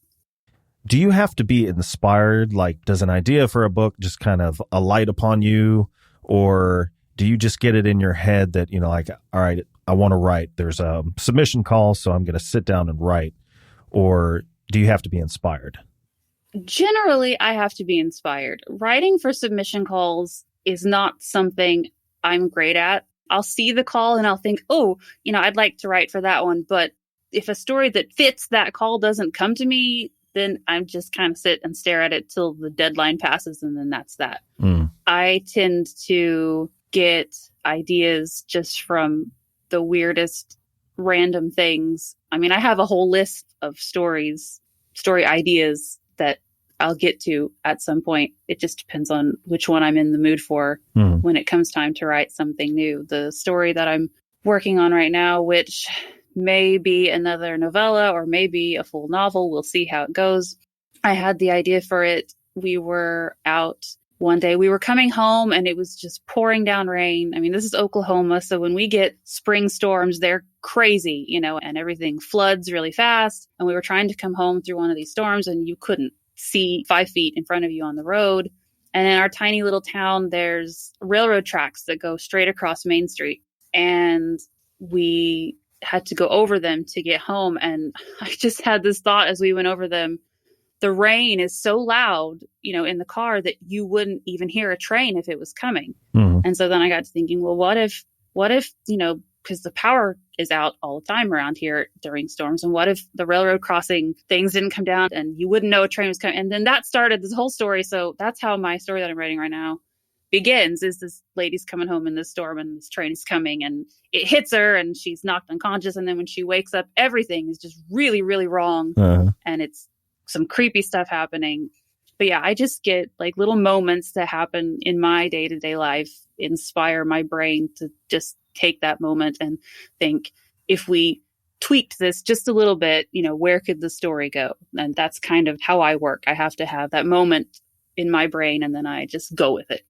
Speaker 1: Do you have to be inspired? Like, does an idea for a book just kind of alight upon you? Or do you just get it in your head that, like, all right, I want to write. There's a submission call, so I'm going to sit down and write. Or do you have to be inspired?
Speaker 2: Generally, I have to be inspired. Writing for submission calls is not something I'm great at. I'll see the call and I'll think, oh, I'd like to write for that one. But if a story that fits that call doesn't come to me, then I just kind of sit and stare at it till the deadline passes, and then that's that. I tend to get ideas just from the weirdest random things. I mean, I have a whole list of story ideas that I'll get to at some point. It just depends on which one I'm in the mood for when it comes time to write something new. The story that I'm working on right now, which may be another novella or maybe a full novel, we'll see how it goes. I had the idea for it. We were out one day. We were coming home and it was just pouring down rain. I mean, this is Oklahoma, so when we get spring storms, they're crazy, and everything floods really fast. And we were trying to come home through one of these storms, and you couldn't see 5 feet in front of you on the road. And in our tiny little town, there's railroad tracks that go straight across Main Street. And we had to go over them to get home. And I just had this thought as we went over them. The rain is so loud, in the car that you wouldn't even hear a train if it was coming. And so then I got to thinking, well, what if, because the power is out all the time around here during storms. And what if the railroad crossing things didn't come down and you wouldn't know a train was coming? And then that started this whole story. So that's how my story that I'm writing right now begins, is this lady's coming home in this storm and this train is coming and it hits her and she's knocked unconscious. And then when she wakes up, everything is just really, really wrong. And it's some creepy stuff happening. But yeah, I just get like little moments that happen in my day-to-day life, inspire my brain to just take that moment and think, if we tweaked this just a little bit, where could the story go? And that's kind of how I work. I have to have that moment in my brain and then I just go with it.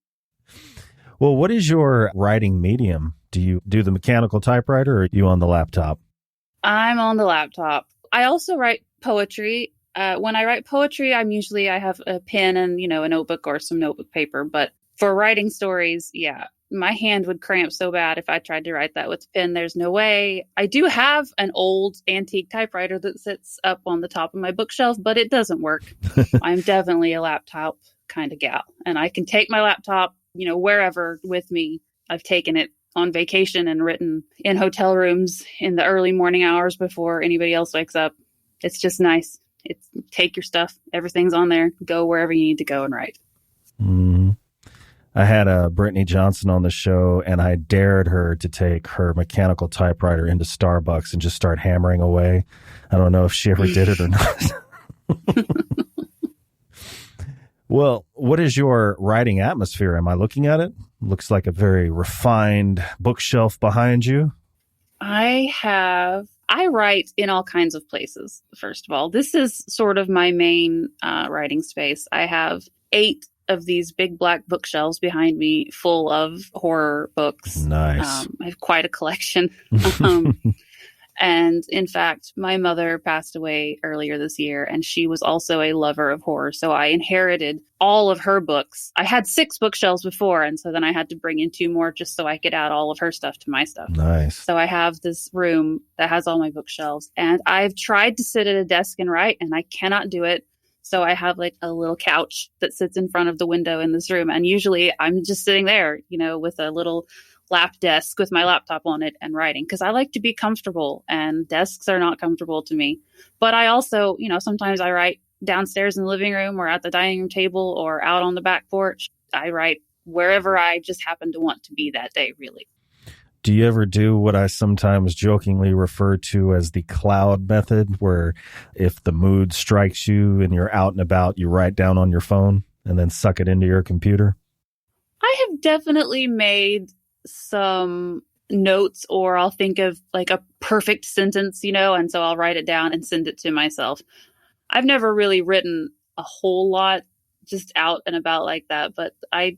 Speaker 1: Well, what is your writing medium? Do you do the mechanical typewriter or are you on the laptop?
Speaker 2: I'm on the laptop. I also write poetry. When I write poetry, I have a pen and, a notebook or some notebook paper. But for writing stories, my hand would cramp so bad if I tried to write that with a pen. There's no way. I do have an old antique typewriter that sits up on the top of my bookshelf, but it doesn't work. I'm definitely a laptop kind of gal. And I can take my laptop, wherever with me. I've taken it on vacation and written in hotel rooms in the early morning hours before anybody else wakes up. It's just nice. Take your stuff. Everything's on there. Go wherever you need to go and write.
Speaker 1: Mm. I had Brittany Johnson on the show, and I dared her to take her mechanical typewriter into Starbucks and just start hammering away. I don't know if she ever did it or not. Well, what is your writing atmosphere? Am I looking at it? Looks like a very refined bookshelf behind you.
Speaker 2: I write in all kinds of places, first of all. This is sort of my main writing space. I have 8 of these big black bookshelves behind me full of horror books.
Speaker 1: Nice.
Speaker 2: I have quite a collection. And in fact, my mother passed away earlier this year, and she was also a lover of horror. So I inherited all of her books. I had 6 bookshelves before, and so then I had to bring in 2 more just so I could add all of her stuff to my stuff.
Speaker 1: Nice.
Speaker 2: So I have this room that has all my bookshelves, and I've tried to sit at a desk and write, and I cannot do it. So I have like a little couch that sits in front of the window in this room. And usually I'm just sitting there, with a little lap desk with my laptop on it and writing, because I like to be comfortable, and desks are not comfortable to me. But I also, sometimes I write downstairs in the living room or at the dining room table or out on the back porch. I write wherever I just happen to want to be that day, really.
Speaker 1: Do you ever do what I sometimes jokingly refer to as the cloud method, where if the mood strikes you and you're out and about, you write down on your phone and then suck it into your computer?
Speaker 2: I have definitely made some notes, or I'll think of like a perfect sentence, and so I'll write it down and send it to myself. I've never really written a whole lot just out and about like that, but I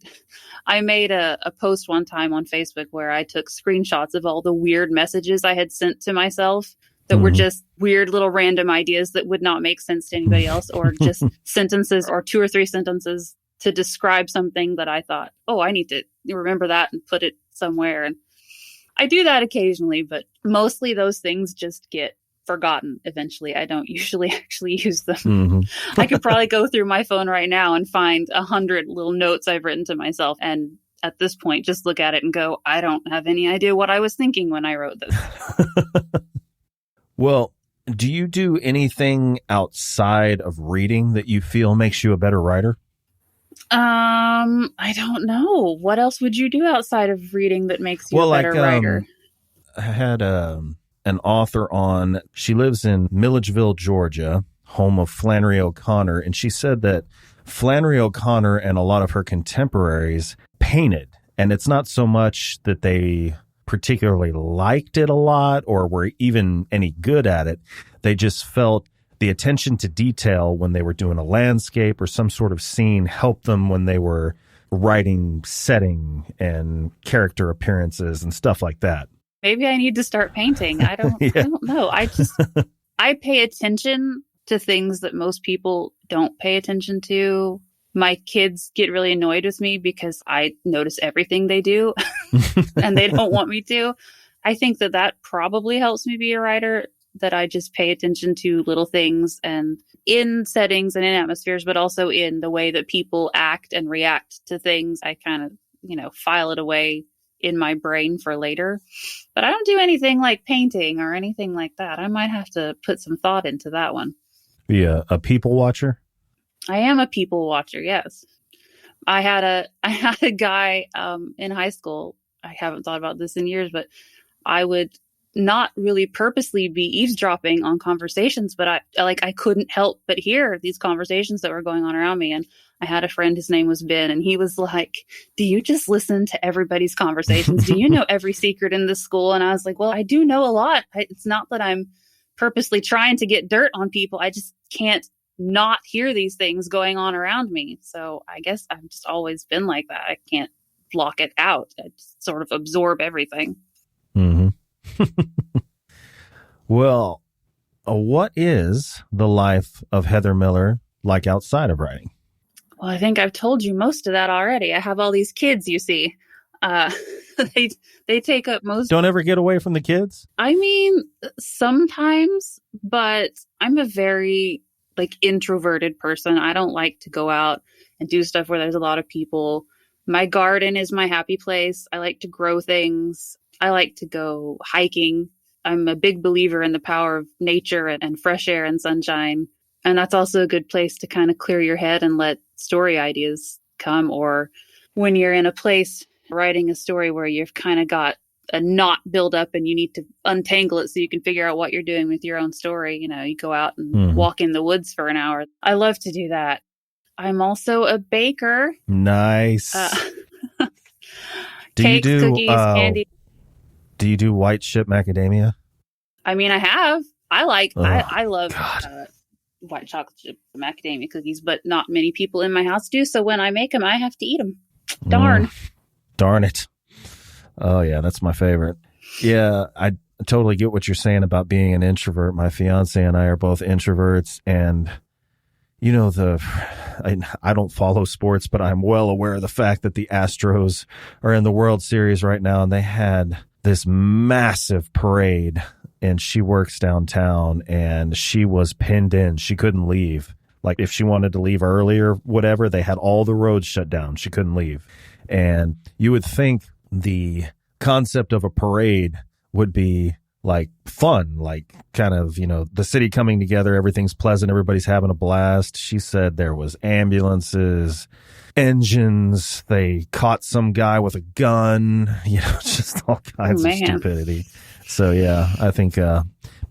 Speaker 2: made a post one time on Facebook where I took screenshots of all the weird messages I had sent to myself that were just weird little random ideas that would not make sense to anybody else, or just sentences or 2 or 3 sentences to describe something that I thought, oh, I need to remember that and put it somewhere. And I do that occasionally, but mostly those things just get forgotten eventually. I don't usually actually use them. I could probably go through my phone right now and find 100 little notes I've written to myself. And at this point, just look at it and go, I don't have any idea what I was thinking when I wrote this.
Speaker 1: Well, do you do anything outside of reading that you feel makes you a better writer?
Speaker 2: I don't know. What else would you do outside of reading that makes you a better writer?
Speaker 1: I had an author on. She lives in Milledgeville, Georgia, home of Flannery O'Connor, and she said that Flannery O'Connor and a lot of her contemporaries painted, and it's not so much that they particularly liked it a lot or were even any good at it. They just felt the attention to detail when they were doing a landscape or some sort of scene helped them when they were writing setting and character appearances and stuff like that.
Speaker 2: Maybe I need to start painting. I don't know. I pay attention to things that most people don't pay attention to. My kids get really annoyed with me because I notice everything they do and they don't want me to. I think that probably helps me be a writer, that I just pay attention to little things and in settings and in atmospheres, but also in the way that people act and react to things. I kind of, file it away in my brain for later. But I don't do anything like painting or anything like that. I might have to put some thought into that one.
Speaker 1: Be a people watcher?
Speaker 2: I am a people watcher, yes. I had a guy in high school. I haven't thought about this in years, but I would not really purposely be eavesdropping on conversations, but I couldn't help but hear these conversations that were going on around me. And I had a friend, his name was Ben, and he was like, do you just listen to everybody's conversations? Do you know every secret in this school? And I was like, well, I do know a lot. It's not that I'm purposely trying to get dirt on people. I just can't not hear these things going on around me. So I guess I've just always been like that. I can't block it out. I just sort of absorb everything.
Speaker 1: Mm-hmm. Well, what is the life of Heather Miller like outside of writing?
Speaker 2: Well, I think I've told you most of that already. I have all these kids, you see. They take up most.
Speaker 1: Don't ever get away from the kids?
Speaker 2: I mean, sometimes, but I'm a very introverted person. I don't like to go out and do stuff where there's a lot of people. My garden is my happy place. I like to grow things. I like to go hiking. I'm a big believer in the power of nature and fresh air and sunshine. And that's also a good place to kind of clear your head and let story ideas come, or when you're in a place writing a story where you've kind of got a knot build up and you need to untangle it so you can figure out what you're doing with your own story. You go out and walk in the woods for an hour. I love to do that. I'm also a baker.
Speaker 1: Nice.
Speaker 2: Cakes, cookies, candy.
Speaker 1: Do you do white chip macadamia?
Speaker 2: I mean, I have. I love white chocolate chip macadamia cookies, but not many people in my house do. So when I make them, I have to eat them. Darn.
Speaker 1: Darn it. Oh, yeah, that's my favorite. Yeah, I totally get what you're saying about being an introvert. My fiance and I are both introverts, and I don't follow sports, but I'm well aware of the fact that the Astros are in the World Series right now, and they had this massive parade, and she works downtown, and she was pinned in. She couldn't leave. Like, if she wanted to leave early or whatever, they had all the roads shut down. She couldn't leave. And you would think the concept of a parade would be like fun, like kind of, the city coming together, everything's pleasant, everybody's having a blast. She said there was ambulances, engines, they caught some guy with a gun, just all kinds of stupidity. So yeah, I think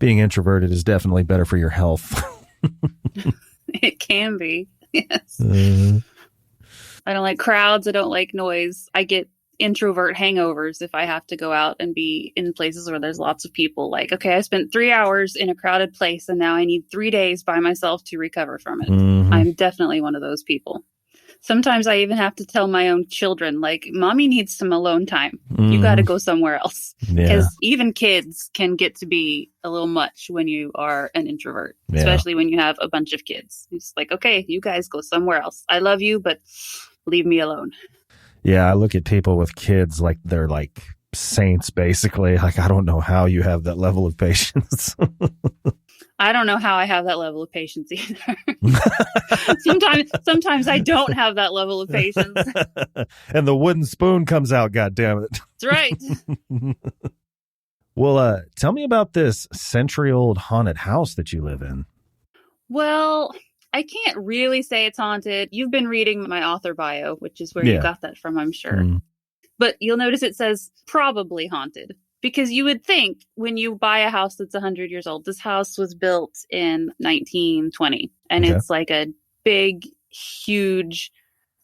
Speaker 1: being introverted is definitely better for your health.
Speaker 2: It can be, yes. I don't like crowds. I don't like noise. I get introvert hangovers if I have to go out and be in places where there's lots of people. Like, okay, I spent 3 hours in a crowded place and now I need 3 days by myself to recover from it. I'm definitely one of those people. Sometimes I even have to tell my own children, like, mommy needs some alone time. You got to go somewhere else. Because even kids can get to be a little much when you are an introvert, especially when you have a bunch of kids. It's like, okay, you guys go somewhere else. I love you, but leave me alone.
Speaker 1: Yeah, I look at people with kids like they're like saints, basically. Like, I don't know how you have that level of patience.
Speaker 2: I don't know how I have that level of patience either. Sometimes I don't have that level of patience.
Speaker 1: And the wooden spoon comes out, goddammit.
Speaker 2: That's right.
Speaker 1: Well, tell me about this century-old haunted house that you live in.
Speaker 2: Well, I can't really say it's haunted. You've been reading my author bio, which is where you got that from, I'm sure. But you'll notice it says probably haunted. Because you would think when you buy a house that's 100 years old, this house was built in 1920. And it's like a big, huge,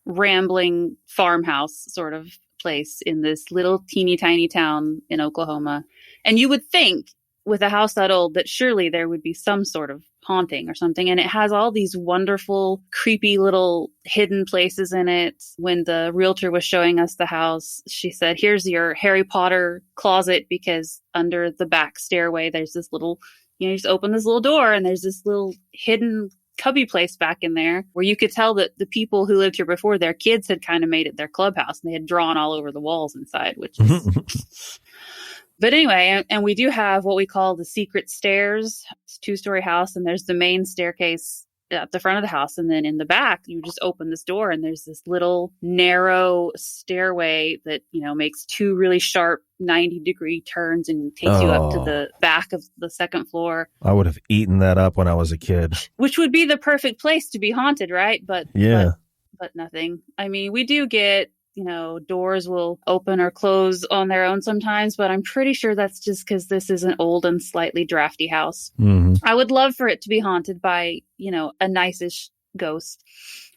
Speaker 2: rambling farmhouse sort of place in this little teeny tiny town in Oklahoma. And you would think with a house that old that surely there would be some sort of haunting or something. And it has all these wonderful, creepy little hidden places in it. When the realtor was showing us the house, she said, here's your Harry Potter closet, because under the back stairway, there's this little, you just open this little door and there's this little hidden cubby place back in there where you could tell that the people who lived here before, their kids had kind of made it their clubhouse, and they had drawn all over the walls inside, which is... But anyway, and we do have what we call the secret stairs. It's a 2-story house, and there's the main staircase at the front of the house. And then in the back, you just open this door and there's this little narrow stairway that, makes 2 really sharp 90-degree turns and takes you up to the back of the second floor.
Speaker 1: I would have eaten that up when I was a kid.
Speaker 2: Which would be the perfect place to be haunted, right? But nothing. I mean, we do get... doors will open or close on their own sometimes, but I'm pretty sure that's just because this is an old and slightly drafty house. I would love for it to be haunted by, a nice-ish ghost.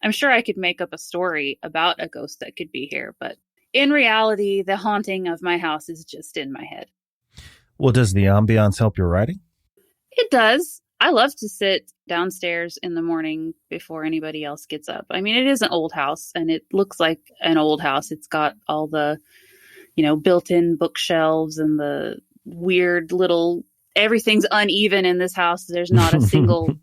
Speaker 2: I'm sure I could make up a story about a ghost that could be here, but in reality, the haunting of my house is just in my head.
Speaker 1: Well, does the ambiance help your writing?
Speaker 2: It does. I love to sit downstairs in the morning before anybody else gets up. I mean, it is an old house and it looks like an old house. It's got all the, built-in bookshelves and the weird little, everything's uneven in this house. There's not a single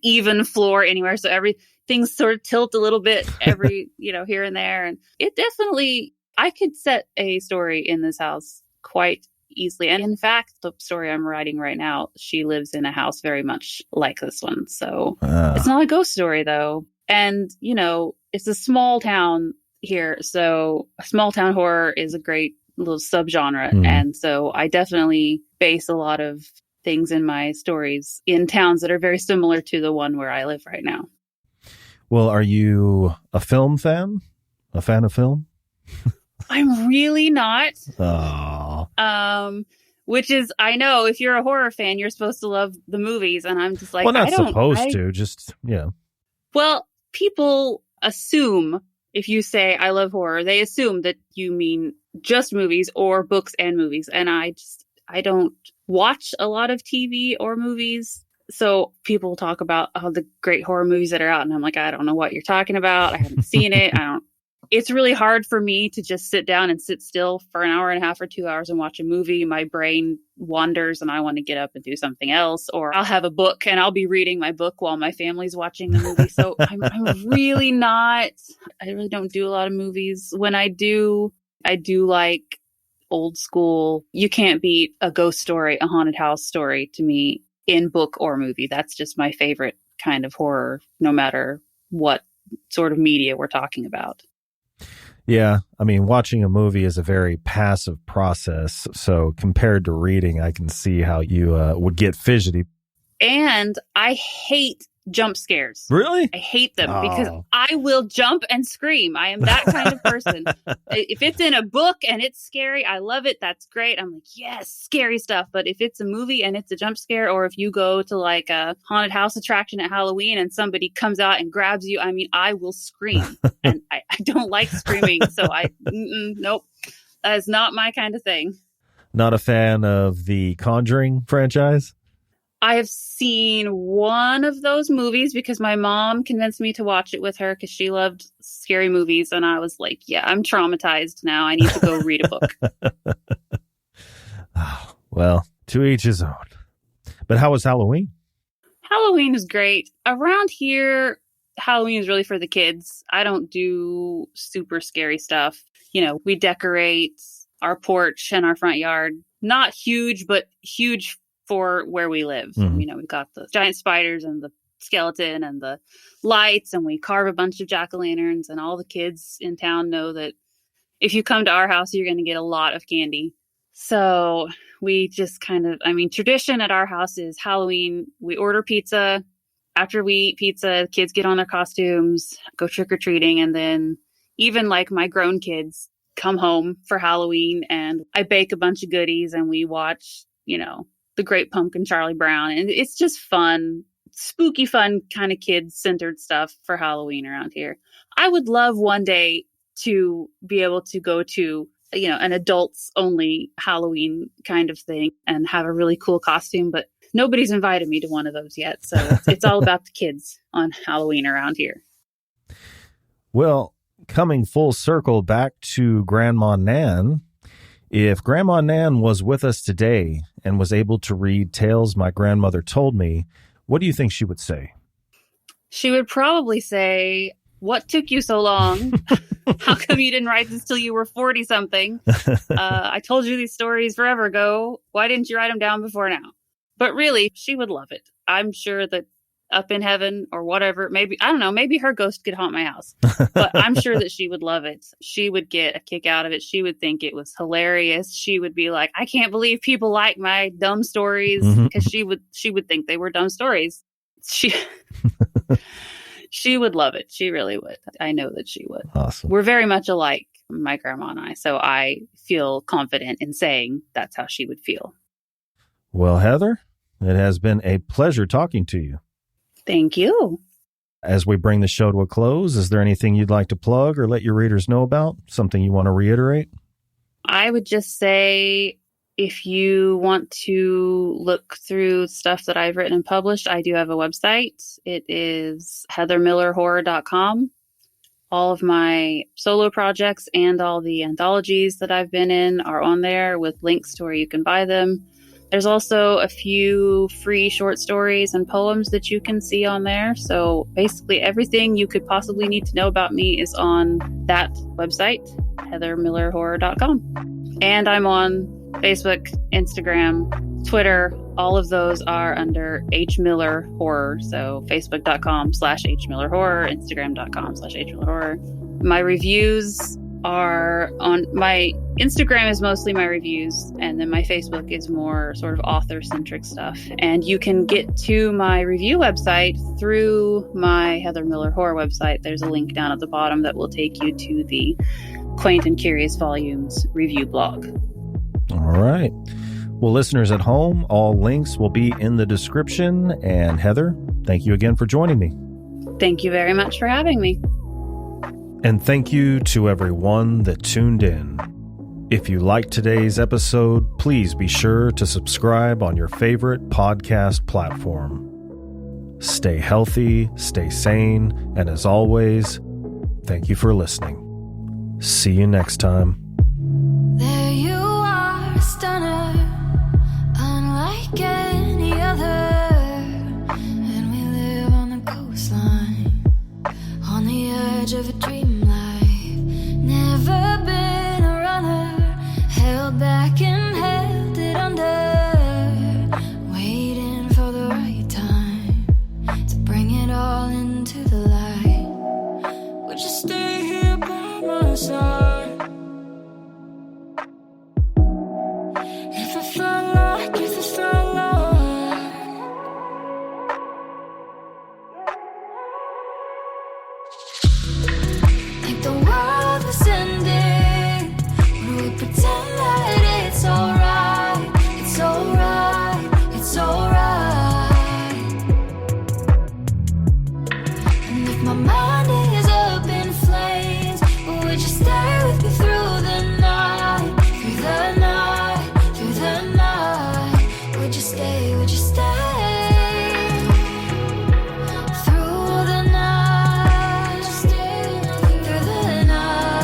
Speaker 2: even floor anywhere. So everything's sort of tilt a little bit every, here and there. And it definitely, I could set a story in this house quite easily. And in fact, the story I'm writing right now, she lives in a house very much like this one. So it's not a ghost story, though. And, it's a small town here. So small town horror is a great little subgenre. And so I definitely base a lot of things in my stories in towns that are very similar to the one where I live right now.
Speaker 1: Well, are you a film fan? a fan of film?
Speaker 2: I'm really not.
Speaker 1: Oh.
Speaker 2: Which is, I know if you're a horror fan, you're supposed to love the movies. And I'm just like,
Speaker 1: well, not supposed to, just, yeah.
Speaker 2: Well, people assume if you say I love horror, they assume that you mean just movies or books and movies. And I don't watch a lot of TV or movies. So people talk about all the great horror movies that are out. And I'm like, I don't know what you're talking about. I haven't seen it. It's really hard for me to just sit down and sit still for an hour and a half or 2 hours and watch a movie. My brain wanders and I want to get up and do something else. Or I'll have a book and I'll be reading my book while my family's watching the movie. So I'm really not, I really don't do a lot of movies. When I do like old school. You can't beat a ghost story, a haunted house story to me in book or movie. That's just my favorite kind of horror, no matter what sort of media we're talking about.
Speaker 1: Yeah, I mean, watching a movie is a very passive process. So compared to reading, I can see how you would get fidgety.
Speaker 2: And I hate jump scares.
Speaker 1: Really?
Speaker 2: I hate them because I will jump and scream. I am that kind of person. If it's in a book and it's scary, I love it. That's great. I'm like, yes, scary stuff. But if it's a movie and it's a jump scare, or if you go to like a haunted house attraction at Halloween and somebody comes out and grabs you, I mean, I will scream. And I don't like screaming. So nope. That is not my kind of thing.
Speaker 1: Not a fan of the Conjuring franchise?
Speaker 2: I have seen one of those movies because my mom convinced me to watch it with her because she loved scary movies. And I was like, yeah, I'm traumatized now. I need to go read a book.
Speaker 1: Oh, well, to each his own. But how was Halloween?
Speaker 2: Halloween is great. Around here, Halloween is really for the kids. I don't do super scary stuff. You know, we decorate our porch and our front yard. Not huge, but huge for where we live.
Speaker 1: Mm-hmm.
Speaker 2: You know, we've got the giant spiders and the skeleton and the lights, and we carve a bunch of jack-o'-lanterns, and all the kids in town know that if you come to our house, you're going to get a lot of candy. So we just tradition at our house is Halloween. We order pizza. After we eat pizza, kids get on their costumes, go trick-or-treating, and then even like my grown kids come home for Halloween, and I bake a bunch of goodies, and we watch, you know, The Great Pumpkin, Charlie Brown. And it's just fun, spooky, fun kind of kid-centered stuff for Halloween around here. I would love one day to be able to go to, you know, an adults-only Halloween kind of thing and have a really cool costume, but nobody's invited me to one of those yet. So it's all about the kids on Halloween around here.
Speaker 1: Well, coming full circle back to Grandma Nan, if Grandma Nan was with us today and was able to read tales my grandmother told me, what do you think she would say? She
Speaker 2: would probably say, what took you so long? How come you didn't write this till you were 40-something? I told you these stories forever ago. Why didn't you write them down before now? But really, she would love it. I'm sure that up in heaven or whatever, maybe, I don't know, maybe her ghost could haunt my house. But I'm sure that she would love it. She would get a kick out of it. She would think it was hilarious. She would be like, I can't believe people like my dumb stories, because she would think they were dumb stories. She would love it. She really would. I know that she would.
Speaker 1: Awesome.
Speaker 2: We're very much alike, my grandma and I. So I feel confident in saying that's how she would feel.
Speaker 1: Well, Heather, it has been a pleasure talking to you.
Speaker 2: Thank you.
Speaker 1: As we bring the show to a close, is there anything you'd like to plug or let your readers know about? Something you want to reiterate? I
Speaker 2: would just say, if you want to look through stuff that I've written and published, I do have a website. It is heathermillerhorror.com. All of my solo projects and all the anthologies that I've been in are on there with links to where you can buy them. There's also a few free short stories and poems that you can see on there. So basically everything you could possibly need to know about me is on that website, heathermillerhorror.com. And I'm on Facebook, Instagram, Twitter. All of those are under H. Miller Horror. So facebook.com/HMillerHorror, Instagram.com/HMillerHorror. My reviews are on my Instagram is mostly my reviews, and then my Facebook is more sort of author-centric stuff. And you can get to my review website through my Heather Miller Horror website. There's a link down at the bottom that will take you to the Quaint and Curious Volumes review blog.
Speaker 1: All right. Well, listeners at home, all links will be in the description. And Heather, thank you again for joining me.
Speaker 2: Thank you very much for having me.
Speaker 1: And thank you to everyone that tuned in. If you liked today's episode, please be sure to subscribe on your favorite podcast platform. Stay healthy, stay sane, and as always, thank you for listening. See you next time.
Speaker 3: There you are, a stunner, unlike any other. And we live on the coastline, on the edge of a dream life. Never been a runner, held back and held it under, waiting for the right time to bring it all into the light. Would you stay here by my side? If it felt like like the world was ending, would we pretend that it's alright? It's alright, it's alright. And if my mind is up in flames, would you stay with me through the night? Through the night, through the night. Would you stay, would you stay? Through the night, through the night.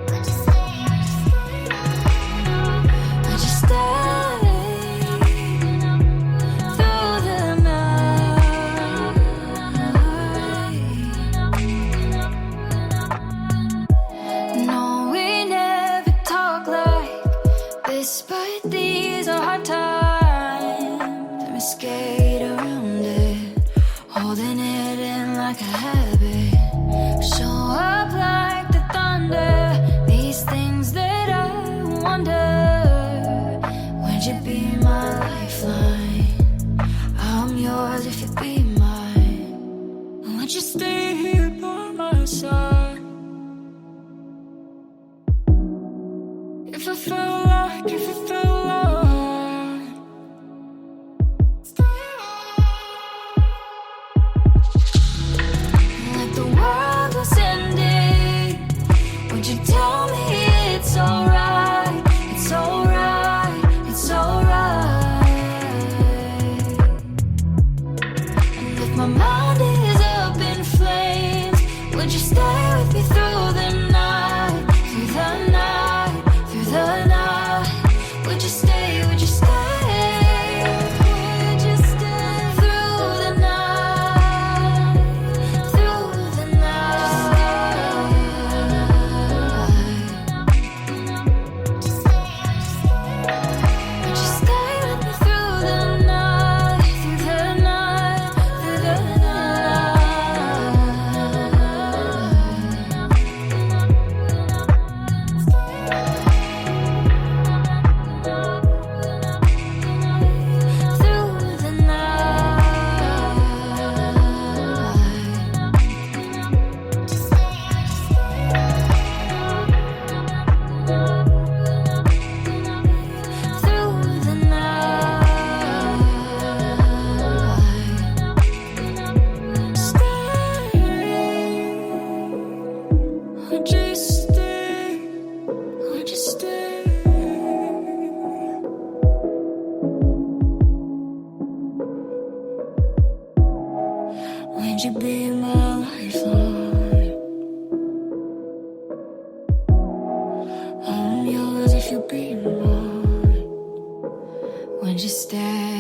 Speaker 3: Would you stay? Would you stay? Through the night. No, we never talk like this, but these are hard times. Let me skate around it, holding it in like a habit. Show up like the thunder, these things that I wonder. Would you be my lifeline? I'm yours if you be mine. Would you stay here by my side? If it felt like, if it felt like, like the world was ending, would you tell me it's alright? It's alright, it's alright. And if my mind is up in flames, would you stay with me through the night? Through the night, through the night. Would you stay, would you stay? Would you stay? Through the night, through the night. Would you stay with me through the night? Through the night, through the night. Through the night. Through the night. Stay. Would you stay? Would you stay? Would you be my lifeline? I'm yours if you be mine. Would you stay?